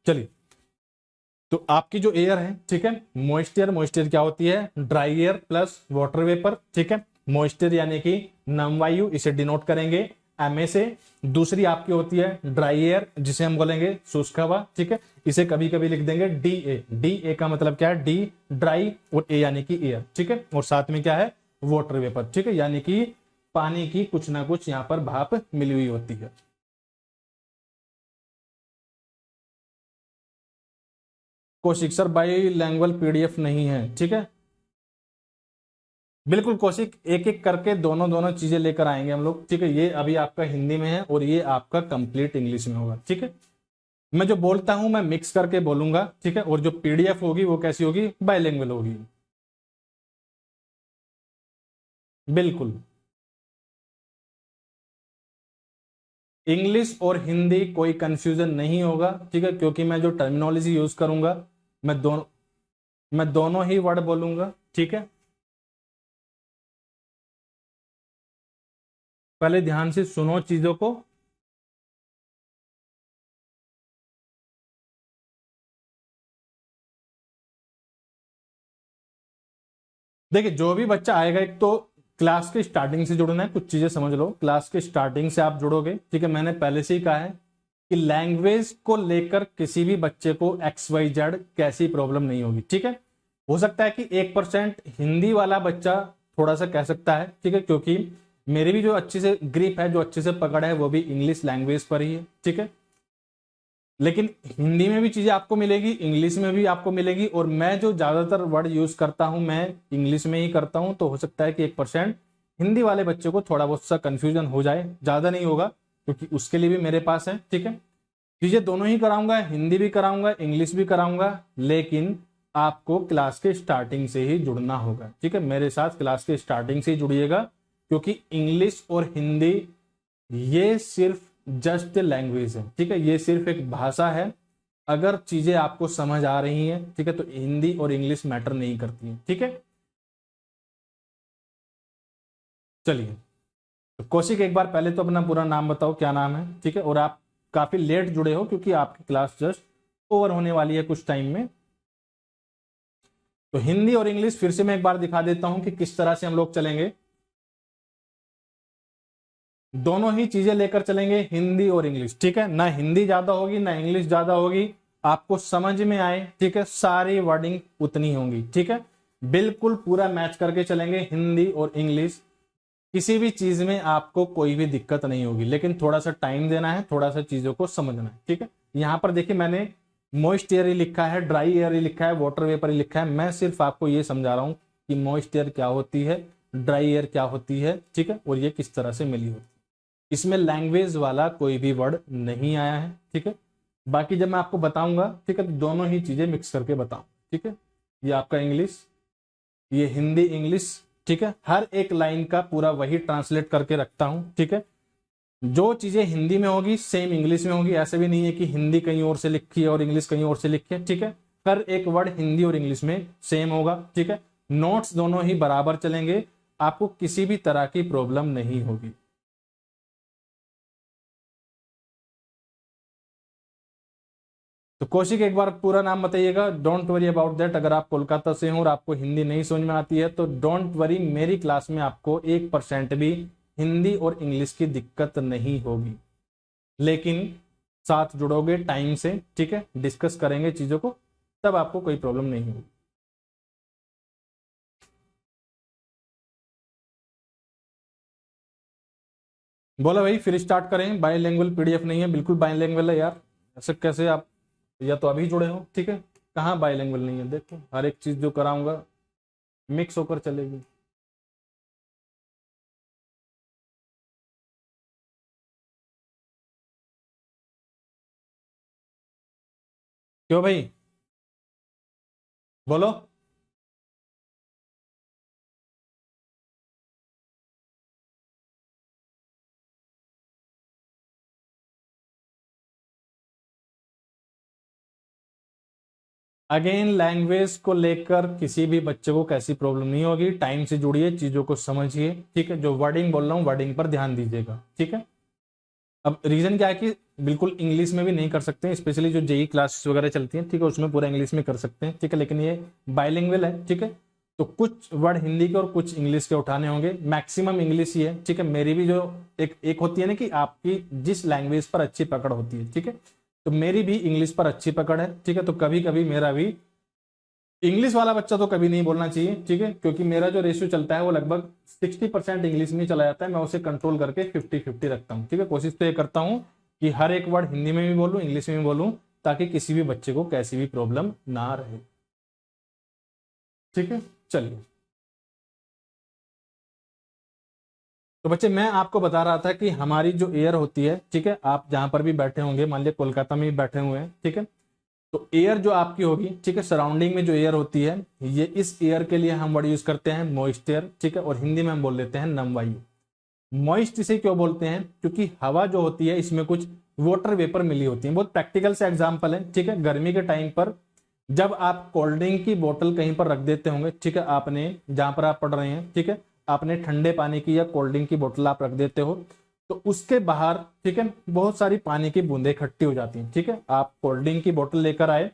चलिए, तो आपकी जो एयर है, ठीक है, मॉइस्चर, मॉइस्चर क्या होती है? Dry air plus water vapour. ठीक है, मॉइस्चर यानी कि नम वायु, इसे डिनोट करेंगे MA से। दूसरी आपकी होती है ड्राई एयर, जिसे हम बोलेंगे शुष्क हवा। ठीक है, इसे कभी कभी लिख देंगे DA। DA का मतलब क्या है? डी ड्राई और A यानी कि एयर। ठीक है, और साथ में क्या है? Water vapour. ठीक है, यानी कि पानी की कुछ ना कुछ यहां पर भाप मिली हुई होती है। कौशिक सर बाईलैंग्वेज PDF नहीं है। ठीक है, बिल्कुल कौशिक, एक एक करके दोनों दोनों चीजें लेकर आएंगे हम लोग। ठीक है, ये अभी आपका हिंदी में है और ये आपका कंप्लीट इंग्लिश में होगा। ठीक है, मैं जो बोलता हूं मैं मिक्स करके बोलूंगा। ठीक है, और जो PDF होगी वो कैसी होगी? बाईलिंगुअल होगी। बिल्कुल, इंग्लिश और हिंदी कोई कंफ्यूजन नहीं होगा। ठीक है, क्योंकि मैं जो टर्मिनोलॉजी यूज करूंगा, मैं दोनों मैं दोनों ही वर्ड बोलूंगा। ठीक है, पहले ध्यान से सुनो चीजों को। देखिए, जो भी बच्चा आएगा, एक तो क्लास के स्टार्टिंग से जुड़ना है। कुछ चीजें समझ लो, क्लास के स्टार्टिंग से आप जुड़ोगे। ठीक है, मैंने पहले से ही कहा है कि लैंग्वेज को लेकर किसी भी बच्चे को XYZ कैसी प्रॉब्लम नहीं होगी। ठीक है, हो सकता है कि 1% हिंदी वाला बच्चा थोड़ा सा कह सकता है। ठीक है, क्योंकि मेरी भी जो अच्छे से ग्रिप है, जो अच्छे से पकड़ है, वो भी इंग्लिश लैंग्वेज पर ही है। ठीक है, लेकिन हिंदी में भी चीजें आपको मिलेगी, इंग्लिश में भी आपको मिलेगी, और मैं जो ज्यादातर वर्ड यूज करता हूं मैं इंग्लिश में ही करता हूं। तो हो सकता है कि 1% हिंदी वाले बच्चे को थोड़ा बहुत सा कंफ्यूजन हो जाए, ज्यादा नहीं होगा, क्योंकि उसके लिए भी मेरे पास है। ठीक है, चीजें दोनों ही कराऊंगा, हिंदी भी कराऊंगा, इंग्लिश भी कराऊंगा, लेकिन आपको क्लास के स्टार्टिंग से ही जुड़ना होगा। ठीक है, मेरे साथ क्लास के स्टार्टिंग से ही जुड़िएगा, क्योंकि इंग्लिश और हिंदी ये सिर्फ जस्ट लैंग्वेज है। ठीक है, ये सिर्फ एक भाषा है। अगर चीजें आपको समझ आ रही हैं, ठीक है, तो हिंदी और इंग्लिश मैटर नहीं करती है। ठीक है, चलिए, तो कौशिक एक बार पहले तो अपना पूरा नाम बताओ, क्या नाम है? ठीक है, और आप काफी लेट जुड़े हो क्योंकि आपकी क्लास जस्ट ओवर होने वाली है कुछ टाइम में। तो हिंदी और इंग्लिश फिर से मैं एक बार दिखा देता हूं कि किस तरह से हम लोग चलेंगे। दोनों ही चीजें लेकर चलेंगे, हिंदी और इंग्लिश। ठीक है, ना हिंदी ज्यादा होगी ना इंग्लिश ज्यादा होगी, आपको समझ में आए। ठीक है, सारी वर्डिंग उतनी होंगी। ठीक है, बिल्कुल पूरा मैच करके चलेंगे हिंदी और इंग्लिश। किसी भी चीज में आपको कोई भी दिक्कत नहीं होगी, लेकिन थोड़ा सा टाइम देना है, थोड़ा सा चीजों को समझना है। ठीक है, यहां पर देखिए मैंने मॉइस्ट एयर ही लिखा है, ड्राई एयर ही लिखा है, वाटर वेपर ही लिखा है। मैं सिर्फ आपको ये समझा रहा हूं कि मॉइस्ट एयर क्या होती है, ड्राई एयर क्या होती है। ठीक है, और ये किस तरह से मिली होती है। इसमें लैंग्वेज वाला कोई भी वर्ड नहीं आया है। ठीक है, बाकी जब मैं आपको बताऊंगा, ठीक है, तो दोनों ही चीजें मिक्स करके बताऊं। ठीक है, ये आपका इंग्लिश, ये हिंदी इंग्लिश। ठीक है, हर एक लाइन का पूरा वही ट्रांसलेट करके रखता हूं। ठीक है, जो चीजें हिंदी में होगी सेम इंग्लिश में होगी, ऐसे भी नहीं है कि हिंदी कहीं और से लिखी है और इंग्लिश कहीं और से लिखी है, ठीक है। हर एक वर्ड हिंदी और इंग्लिश में सेम होगा, ठीक है। नोट्स दोनों ही बराबर चलेंगे, आपको किसी भी तरह की प्रॉब्लम नहीं होगी। तो कौशिक एक बार पूरा नाम बताइएगा। डोंट वरी अबाउट दैट, अगर आप कोलकाता से हो और आपको हिंदी नहीं समझ में आती है तो डोंट वरी, मेरी क्लास में आपको 1% भी हिंदी और इंग्लिश की दिक्कत नहीं होगी। लेकिन साथ जुड़ोगे टाइम से, ठीक है, डिस्कस करेंगे चीजों को, तब आपको कोई प्रॉब्लम नहीं होगी। बोला भाई फिर स्टार्ट करें। बाईलैंग्वेज पीडीएफ नहीं है, बिल्कुल बाईलैंग्वेज है यार। ऐसे कैसे आप, या तो अभी जुड़े हो, ठीक है। कहाँ बाईलैंग्वेज नहीं है, देखो हर एक चीज जो कराऊंगा मिक्स होकर चलेगी। क्यों भाई, बोलो। अगेन लैंग्वेज को लेकर किसी भी बच्चे को कैसी प्रॉब्लम नहीं होगी, टाइम से जुड़िए, चीजों को समझिए, ठीक है। जो वर्डिंग बोल रहा हूँ वर्डिंग पर ध्यान दीजिएगा, ठीक है। अब रीजन क्या है कि बिल्कुल इंग्लिश में भी नहीं कर सकते हैं, स्पेशली जो जेई क्लासेस वगैरह चलती हैं, ठीक है, उसमें पूरा इंग्लिश में कर सकते हैं, ठीक है। लेकिन ये बाइलिंगुअल है, ठीक है, तो कुछ वर्ड हिंदी के और कुछ इंग्लिश के उठाने होंगे, मैक्सिमम इंग्लिश ही है, ठीक है। मेरी भी जो एक होती है ना कि आपकी जिस लैंग्वेज पर अच्छी पकड़ होती है, ठीक है, तो मेरी भी इंग्लिश पर अच्छी पकड़ है, ठीक है। तो कभी कभी मेरा भी इंग्लिश वाला बच्चा तो कभी नहीं बोलना चाहिए, ठीक है, क्योंकि मेरा जो रेशियो चलता है वो लगभग 60% इंग्लिश में चला जाता है। मैं उसे कंट्रोल करके 50-50 रखता हूँ, ठीक है। कोशिश तो ये करता हूँ कि हर एक वर्ड हिंदी में भी बोलूँ इंग्लिश में भी बोलूँ, ताकि किसी भी बच्चे को कैसी भी प्रॉब्लम ना रहे, ठीक है। चलिए, तो बच्चे मैं आपको बता रहा था कि हमारी जो एयर होती है, ठीक है, आप जहां पर भी बैठे होंगे, मान लिया कोलकाता में भी बैठे हुए हैं, ठीक है, तो एयर जो आपकी होगी, ठीक है, सराउंडिंग में जो एयर होती है, ये इस एयर के लिए हम वर्ड यूज करते हैं मॉइस्ट एयर, ठीक है, और हिंदी में हम बोल देते हैं नम वायु। मॉइस्ट इसे क्यों बोलते हैं, क्योंकि हवा जो होती है इसमें कुछ वाटर वेपर मिली होती है। बहुत प्रैक्टिकल से एग्जांपल है, ठीक है। गर्मी के टाइम पर जब आप कोल्ड ड्रिंक की बोतल कहीं पर रख देते होंगे, ठीक है, आपने जहां पर आप पढ़ रहे हैं, ठीक है, आपने ठंडे पानी की या कोल्ड ड्रिंक की बोतल आप रख देते हो, तो उसके बाहर, ठीक है, बहुत सारी पानी की बूंदें इकट्ठी हो जाती हैं, ठीक है। आप कोल्ड ड्रिंक की बोतल लेकर आए,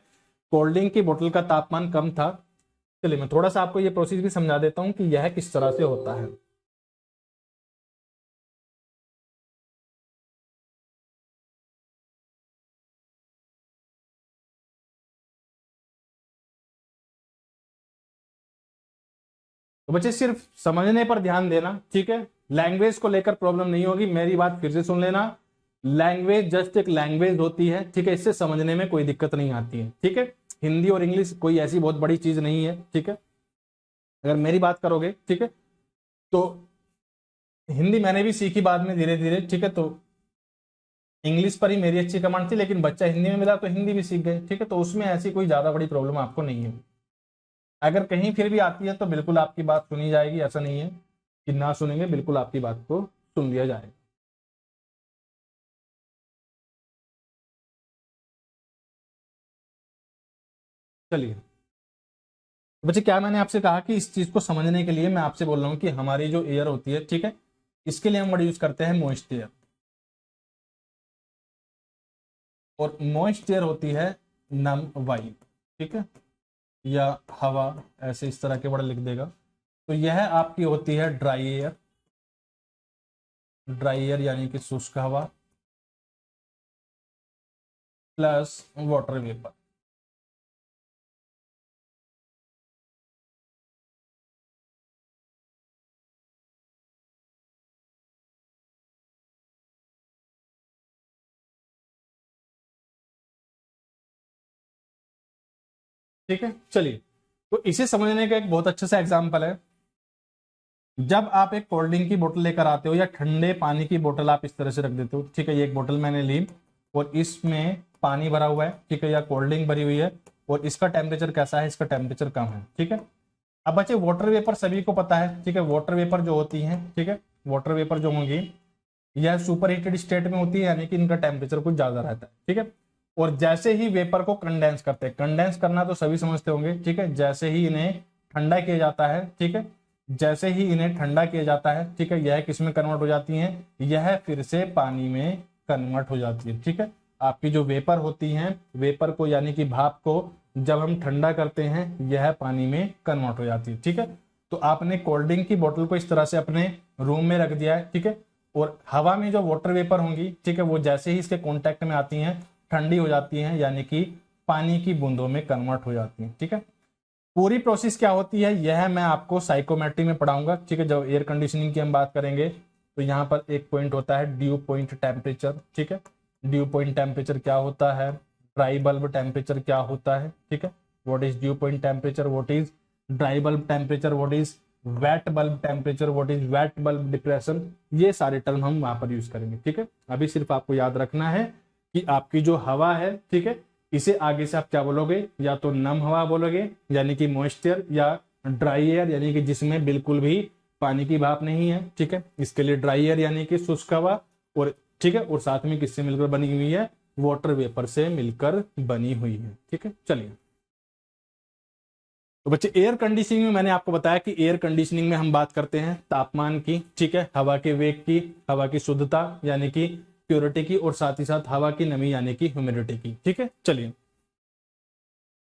कोल्ड ड्रिंक की बोतल का तापमान कम था। चलिए मैं थोड़ा सा आपको ये प्रोसेस भी समझा देता हूं कि यह किस तरह से होता है। तो बच्चे सिर्फ समझने पर ध्यान देना, ठीक है। लैंग्वेज को लेकर प्रॉब्लम नहीं होगी, मेरी बात फिर से सुन लेना। लैंग्वेज जस्ट एक लैंग्वेज होती है, ठीक है, इससे समझने में कोई दिक्कत नहीं आती है, ठीक है। हिंदी और इंग्लिश कोई ऐसी बहुत बड़ी चीज नहीं है, ठीक है। अगर मेरी बात करोगे, ठीक है, तो हिंदी मैंने भी सीखी बाद में धीरे धीरे, ठीक है। तो इंग्लिश पर ही मेरी अच्छी कमांड थी, लेकिन बच्चा हिंदी में मिला तो हिंदी भी सीख गए, ठीक है। तो उसमें ऐसी कोई ज्यादा बड़ी प्रॉब्लम आपको नहीं है। अगर कहीं फिर भी आती है तो बिल्कुल आपकी बात सुनी जाएगी, ऐसा नहीं है कि ना सुनेंगे, बिल्कुल आपकी बात को सुन लिया जाएगा। चलिए बच्चे, क्या मैंने आपसे कहा कि इस चीज को समझने के लिए मैं आपसे बोल रहा हूँ कि हमारी जो एयर होती है, ठीक है, इसके लिए हम वर्ड यूज करते हैं मॉइस्ट एयर। और मॉइस्ट एयर होती है नम वायु, ठीक है, या हवा, ऐसे इस तरह के वर्ड लिख देगा। तो यह आपकी होती है ड्राई एयर। ड्राई एयर यानी कि शुष्क हवा प्लस वाटर वेपर। ठीक है, चलिए, तो इसे समझने का एक बहुत अच्छा सा एग्जांपल है। जब आप एक कोल्ड ड्रिंक की बोतल लेकर आते हो या ठंडे पानी की बोतल आप इस तरह से रख देते हो, ठीक है, ये एक बोतल मैंने ली और इसमें पानी भरा हुआ है, ठीक है, या कोल्ड ड्रिंक भरी हुई है, और इसका टेम्परेचर कैसा है, इसका टेम्परेचर कम है, ठीक है। अब बच्चे वाटर वेपर सभी को पता है, ठीक है, वाटर वेपर जो होती है, ठीक है, वाटर वेपर जो होंगी यह सुपर हीटेड स्टेट में होती है, यानी कि इनका टेम्परेचर कुछ ज्यादा रहता है, ठीक है। और जैसे ही वेपर को कंडेंस करते हैं, कंडेंस करना तो सभी समझते होंगे, ठीक है, जैसे ही इन्हें ठंडा किया जाता है, ठीक है, जैसे ही इन्हें ठंडा किया जाता है, ठीक है, यह किस में कन्वर्ट हो जाती हैं, यह फिर से पानी में कन्वर्ट हो जाती है, ठीक है। आपकी जो वेपर होती हैं, वेपर को यानी कि भाप को जब हम ठंडा करते हैं, यह पानी में कन्वर्ट हो जाती है, ठीक है। तो आपने कोल्ड ड्रिंक की बोतल को इस तरह से अपने रूम में रख दिया है, ठीक है, और हवा में जो वाटर वेपर होंगी, ठीक है, वो जैसे ही इसके कॉन्टेक्ट में आती हैं ठंडी हो जाती हैं, यानी कि पानी की बूंदों में कन्वर्ट हो जाती हैं, ठीक है। पूरी प्रोसेस क्या होती है यह मैं आपको साइकोमेट्री में पढ़ाऊंगा, ठीक है। जब एयर कंडीशनिंग की हम बात करेंगे तो यहाँ पर एक पॉइंट होता है ड्यू पॉइंट टेम्परेचर, ठीक है। ड्यू पॉइंट टेम्परेचर क्या होता है, ड्राई बल्ब टेम्परेचर क्या होता है, ठीक है। What is due point temperature, what is dry bulb temperature, what is wet bulb temperature, what is wet bulb depression, ये सारे टर्म हम वहां पर यूज करेंगे, ठीक है। अभी सिर्फ आपको याद रखना है कि आपकी जो हवा है, ठीक है, इसे आगे से आप क्या बोलोगे, या तो नम हवा बोलोगे यानी कि मॉइस्चर, या ड्राई एयर यानी कि जिसमें बिल्कुल भी पानी की भाप नहीं है, ठीक है, इसके लिए ड्राई एयर यानी कि शुष्क हवा, और ठीक है, और साथ में किससे मिलकर बनी हुई है, वाटर वेपर से मिलकर बनी हुई है, ठीक है। चलिए, तो बच्चे एयर कंडीशनिंग में मैंने आपको बताया कि एयर कंडीशनिंग में हम बात करते हैं तापमान की, ठीक है, हवा के वेग की, हवा की शुद्धता यानी कि प्योरिटी की, और साथ ही साथ हवा की नमी यानी कि ह्यूमिडिटी की, ठीक है। चलिए,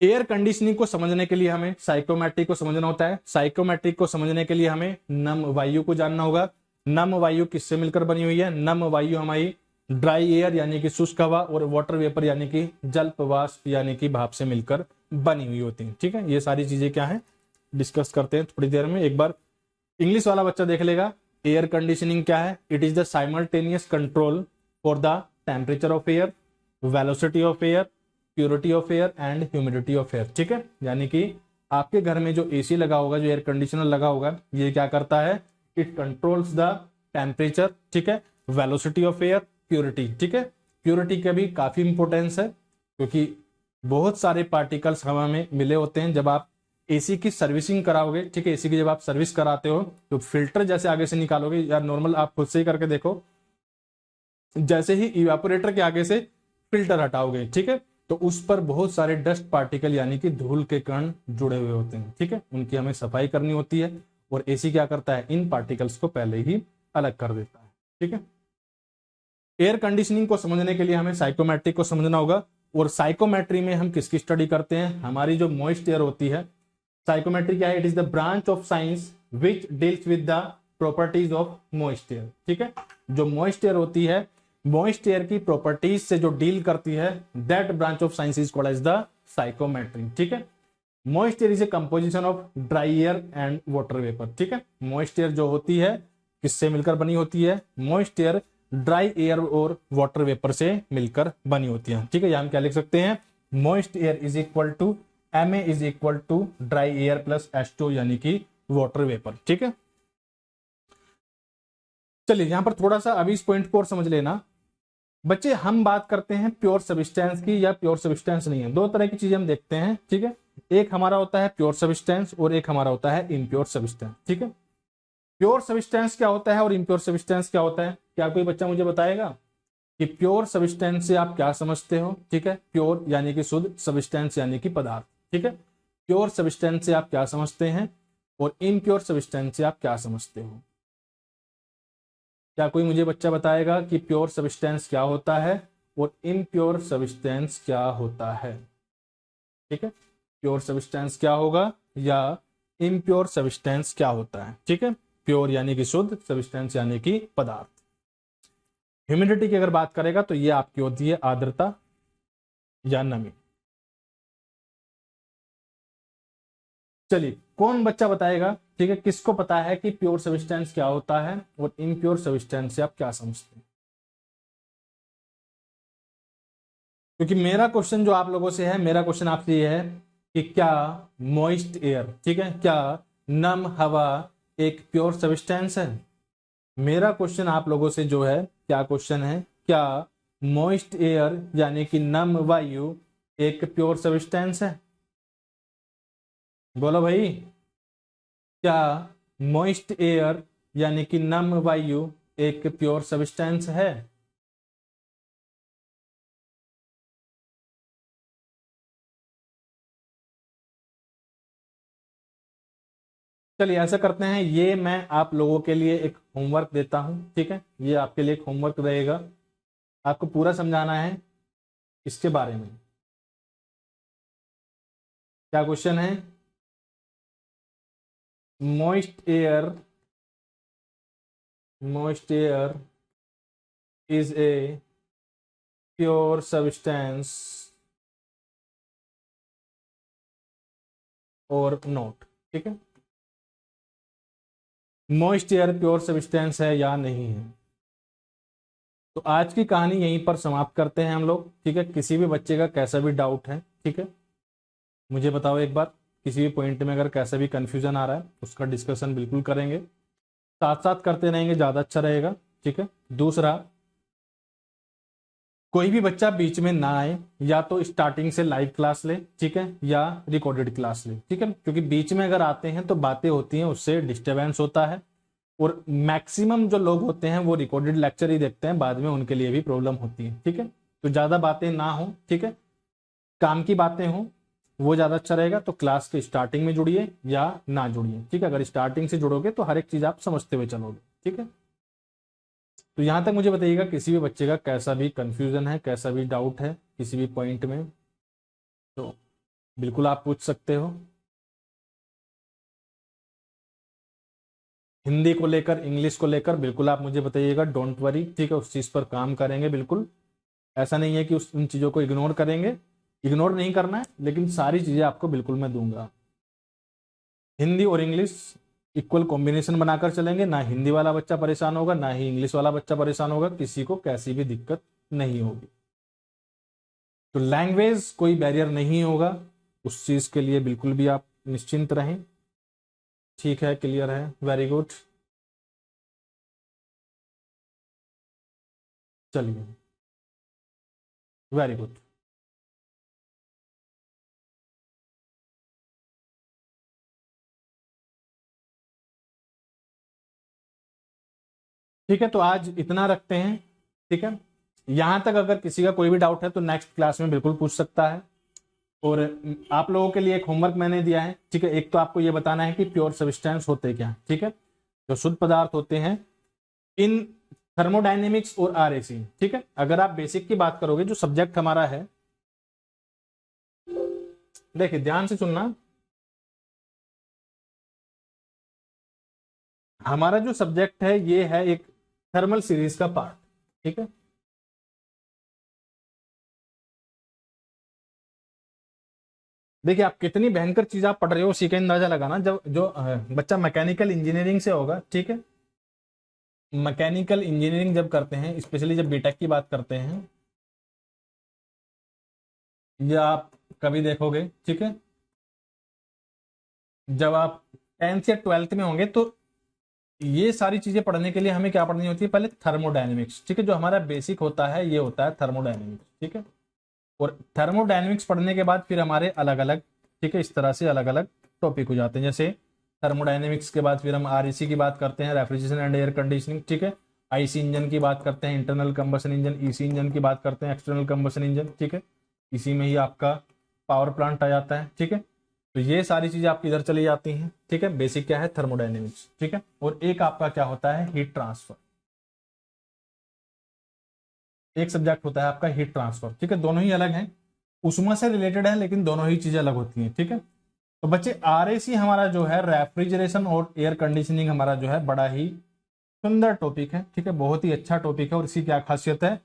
एयर कंडीशनिंग को समझने के लिए हमें साइकोमेट्रिक को समझना होता है, साइकोमेट्रिक को समझने के लिए हमें नम वायु को जानना होगा। नम वायु किससे मिलकर बनी हुई है, नम वायु हमारी ड्राई एयर यानी कि शुष्क हवा, और वाटर वेपर यानी कि जल वाष्प यानी कि भाप से मिलकर बनी हुई होती है, ठीक है। ये सारी चीजें क्या है डिस्कस करते हैं थोड़ी देर में। एक बार इंग्लिश वाला बच्चा देख लेगा, एयर कंडीशनिंग क्या है, it is the simultaneous control for the temperature of air, velocity of air, purity of air and humidity of air, ठीक है। यानी कि आपके घर में जो एसी लगा होगा, जो एयर कंडीशनर लगा होगा, ये क्या करता है, इट कंट्रोल्स द टेम्परेचर, ठीक है, वेलोसिटी ऑफ एयर, प्योरिटी, ठीक है। प्योरिटी का भी काफी इंपॉर्टेंस है, क्योंकि बहुत सारे पार्टिकल्स हवा में मिले होते हैं। जब आप एसी की सर्विसिंग कराओगे, ठीक है, एसी की जब आप सर्विस कराते हो तो फिल्टर जैसे आगे से निकालोगे, या नॉर्मल आप खुद से ही करके देखो, जैसे ही इवेपोरेटर के आगे से फिल्टर हटाओगे, ठीक है, तो उस पर बहुत सारे डस्ट पार्टिकल यानी कि धूल के कण जुड़े हुए होते हैं, ठीक है, उनकी हमें सफाई करनी होती है, और एसी क्या करता है, इन पार्टिकल्स को पहले ही अलग कर देता है, ठीक है। एयर कंडीशनिंग को समझने के लिए हमें साइकोमेट्रिक को समझना होगा, और साइकोमेट्री में हम किसकी स्टडी करते हैं, हमारी जो मॉइस्ट एयर होती है। साइकोमेट्री क्या है, it is the branch of science which deals with the properties of moist air, ठीक है। जो मॉइस्ट एयर होती है, मॉइस्ट एयर की प्रॉपर्टीज से जो डील करती है, that branch of science is called as the psychometry, ठीक है। Moist air is a composition of dry air and water vapour, ठीक है। मॉइस्ट एयर जो होती है किससे मिलकर बनी होती है, मॉइस्ट एयर ड्राई एयर और वाटर वेपर से मिलकर बनी होती है, ठीक है। यहां हम क्या लिख सकते हैं, moist air is equal to Ma is equal to dry air plus H2 यानी कि वाटर वेपर, ठीक है। चलिए, यहां पर थोड़ा सा अभी इस पॉइंट को और समझ लेना बच्चे। हम बात करते हैं प्योर सब्सटेंस की या प्योर सब्सटेंस नहीं है, दो तरह की चीजें हम देखते हैं, ठीक है। एक हमारा होता है प्योर सब्सटेंस और एक हमारा होता है इम्प्योर सब्सटेंस, ठीक है। प्योर सब्सटेंस क्या होता है और इम्प्योर सब्सटेंस क्या होता है, क्या कोई बच्चा मुझे बताएगा कि प्योर सब्सटेंस से आप क्या समझते हो, ठीक है। प्योर यानी कि शुद्ध, सब्सटेंस यानी कि पदार्थ, ठीक है। प्योर सब्सटेंस से आप क्या समझते हैं और इम्प्योर सब्सटेंस से आप क्या समझते हो। क्या कोई मुझे बच्चा बताएगा कि प्योर सब्सटेंस क्या होता है और इम्प्योर सब्सटेंस क्या होता है, ठीक है। प्योर सब्सटेंस क्या होगा या इम्प्योर सब्सटेंस क्या होता है, ठीक है। प्योर यानी कि शुद्ध, सब्सटेंस यानी कि पदार्थ। ह्यूमिडिटी की अगर बात करेगा तो ये आपकी होती है आर्द्रता या नमी। चलिए, कौन बच्चा बताएगा, ठीक है, किसको पता है कि प्योर सब्सटेंस क्या होता है और इम्प्योर सब्सटेंस से आप क्या समझते हैं। क्योंकि मेरा क्वेश्चन जो आप लोगों से है, मेरा क्वेश्चन आपसे ये है कि क्या मॉइस्ट एयर, ठीक है, क्या नम हवा एक प्योर सब्सटेंस है। मेरा क्वेश्चन आप लोगों से जो है, क्या क्वेश्चन है, क्या मॉइस्ट एयर यानी कि नम वायु एक प्योर सब्सटेंस है। बोलो भाई, क्या मॉइस्ट एयर यानी कि नम वायु एक प्योर सब्सटेंस है? चलिए ऐसा करते हैं, ये मैं आप लोगों के लिए एक होमवर्क देता हूं, ठीक है, ये आपके लिए एक होमवर्क रहेगा, आपको पूरा समझाना है इसके बारे में। क्या क्वेश्चन है? moist air is a pure substance or not, ठीक है, मॉइस्ट एयर प्योर सब्सटेंस है या नहीं है। तो आज की कहानी यहीं पर समाप्त करते हैं हम लोग, ठीक है। किसी भी बच्चे का कैसा भी डाउट है, ठीक है, मुझे बताओ एक बार, किसी भी पॉइंट में अगर कैसा भी कंफ्यूजन आ रहा है उसका डिस्कशन बिल्कुल करेंगे, साथ साथ करते रहेंगे, ज़्यादा अच्छा रहेगा, ठीक है। दूसरा, कोई भी बच्चा बीच में ना आए, या तो स्टार्टिंग से लाइव क्लास ले, ठीक है, या रिकॉर्डेड क्लास ले, ठीक है, क्योंकि बीच में अगर आते हैं तो बातें होती हैं, उससे डिस्टरबेंस होता है, और मैक्सिमम जो लोग होते हैं वो रिकॉर्डेड लेक्चर ही देखते हैं, बाद में उनके लिए भी प्रॉब्लम होती है, ठीक है। तो ज़्यादा बातें ना हो, ठीक है, काम की बातें हों, वो ज़्यादा अच्छा रहेगा। तो क्लास के स्टार्टिंग में जुड़िए या ना जुड़िए, ठीक है। अगर स्टार्टिंग से जुड़ोगे तो हर एक चीज़ आप समझते हुए चलोगे, ठीक है। तो यहाँ तक मुझे बताइएगा, किसी भी बच्चे का कैसा भी कंफ्यूजन है, कैसा भी डाउट है किसी भी पॉइंट में, तो बिल्कुल आप पूछ सकते हो। हिंदी को लेकर, इंग्लिश को लेकर बिल्कुल आप मुझे बताइएगा, डोंट वरी, ठीक है, उस चीज़ पर काम करेंगे बिल्कुल। ऐसा नहीं है कि उन चीज़ों को इग्नोर करेंगे, इग्नोर नहीं करना है, लेकिन सारी चीज़ें आपको बिल्कुल मैं दूंगा। हिंदी और इंग्लिश इक्वल कॉम्बिनेशन बनाकर चलेंगे, ना हिंदी वाला बच्चा परेशान होगा, ना ही इंग्लिश वाला बच्चा परेशान होगा, किसी को कैसी भी दिक्कत नहीं होगी। तो लैंग्वेज कोई बैरियर नहीं होगा, उस चीज़ के लिए बिल्कुल भी आप निश्चिंत रहें, ठीक है, क्लियर है, वेरी गुड। चलिए, वेरी गुड। ठीक है, तो आज इतना रखते हैं, ठीक है। यहां तक अगर किसी का कोई भी डाउट है तो नेक्स्ट क्लास में बिल्कुल पूछ सकता है। और आप लोगों के लिए एक होमवर्क मैंने दिया है, ठीक है। एक तो आपको ये बताना है कि प्योर सब्सटेंस होते क्या, ठीक है, जो शुद्ध पदार्थ होते हैं इन थर्मोडायनेमिक्स और आरएसी, ठीक है। अगर आप बेसिक की बात करोगे, जो सब्जेक्ट हमारा है, देखिए ध्यान से सुनना, हमारा जो सब्जेक्ट है ये है एक थर्मल सीरीज का पार्ट, ठीक है। देखिए आप कितनी भयंकर चीज आप पढ़ रहे हो उसी का अंदाजा लगाना, जब जो बच्चा मैकेनिकल इंजीनियरिंग से होगा, ठीक है, मैकेनिकल इंजीनियरिंग जब करते हैं, स्पेशली जब बीटेक की बात करते हैं, या आप कभी देखोगे, ठीक है, जब आप 10th या 12th में होंगे, तो ये सारी चीजें पढ़ने के लिए हमें क्या पढ़नी होती है, पहले थर्मोडायनेमिक्स, ठीक है, जो हमारा बेसिक होता है ये होता है थर्मोडायनेमिक्स, ठीक है। और थर्मोडायनेमिक्स पढ़ने के बाद फिर हमारे अलग अलग, ठीक है, इस तरह से अलग अलग टॉपिक हो जाते हैं। जैसे थर्मोडायनेमिक्स के बाद फिर हम आरईसी की बात करते हैं, रेफ्रिजरेशन एंड एयर कंडीशनिंग, ठीक है, आईसी इंजन की बात करते हैं, internal combustion engine, EC engine की बात करते हैं, एक्सटर्नल कंबशन इंजन, ठीक है, इसी में ही आपका पावर प्लांट आ जाता है, ठीक है। तो ये सारी चीजें आपकी इधर चली जाती हैं, ठीक है। बेसिक क्या है, थर्मोडायनेमिक्स, ठीक है। और एक आपका क्या होता है, हीट ट्रांसफर, एक सब्जेक्ट होता है आपका हीट ट्रांसफर, ठीक है। दोनों ही अलग हैं, उष्मा से रिलेटेड है, लेकिन दोनों ही चीजें अलग होती हैं, ठीक है। तो बच्चे आरएसी हमारा जो है, रेफ्रिजरेशन और एयर कंडीशनिंग हमारा जो है, बड़ा ही सुंदर टॉपिक है, ठीक है, बहुत ही अच्छा टॉपिक है। और इसकी क्या खासियत है,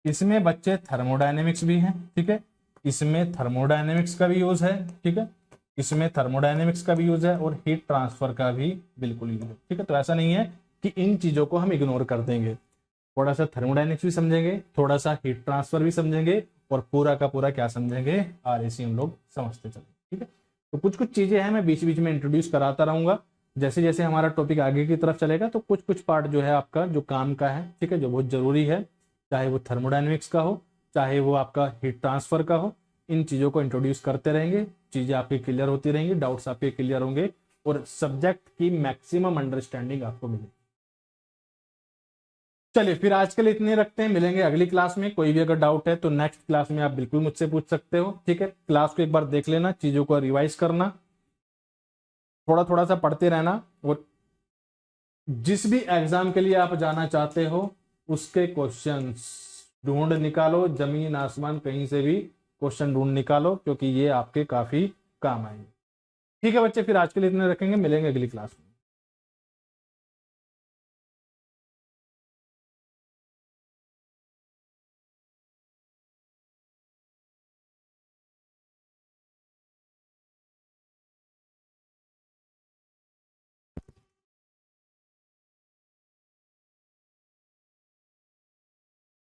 इसमें बच्चे थर्मोडायनेमिक्स भी हैं, ठीक है, इसमें थर्मोडायनेमिक्स का भी यूज है, ठीक है, इसमें थर्मोडायनेमिक्स का भी यूज है, और हीट ट्रांसफर का भी बिल्कुल यूज है, ठीक है। तो ऐसा नहीं है कि इन चीजों को हम इग्नोर कर देंगे, थोड़ा सा थर्मोडायनेमिक्स भी समझेंगे, थोड़ा सा हीट ट्रांसफर भी समझेंगे, और पूरा का पूरा क्या समझेंगे, आरएसी हम लोग समझते चलेंगे, ठीक है। तो कुछ कुछ चीजें हैं, मैं बीच बीच में इंट्रोड्यूस कराता रहूंगा, जैसे जैसे हमारा टॉपिक आगे की तरफ चलेगा, तो कुछ कुछ पार्ट जो है आपका जो काम का है, ठीक है, जो बहुत जरूरी है, चाहे वो थर्मोडायनेमिक्स का हो, चाहे वो आपका हीट ट्रांसफर का हो, इन चीजों को इंट्रोड्यूस करते रहेंगे, चीजें आपकी क्लियर होती रहेंगी, डाउट्स आपके क्लियर होंगे, और सब्जेक्ट की मैक्सिमम अंडरस्टैंडिंग आपको मिलेगी। चलिए फिर आज के लिए इतने रखते हैं, मिलेंगे अगली क्लास में। कोई भी अगर डाउट है तो नेक्स्ट क्लास में आप बिल्कुल मुझसे पूछ सकते हो, ठीक है। क्लास को एक बार देख लेना, चीजों को रिवाइज करना, थोड़ा थोड़ा सा पढ़ते रहना, और जिस भी एग्जाम के लिए आप जाना चाहते हो उसके क्वेश्चंस ढूंढ निकालो, जमीन आसमान कहीं से भी क्वेश्चन ढूंढ निकालो, क्योंकि ये आपके काफी काम आएंगे। ठीक है बच्चे, फिर आज के लिए इतने रखेंगे, मिलेंगे अगली क्लास में।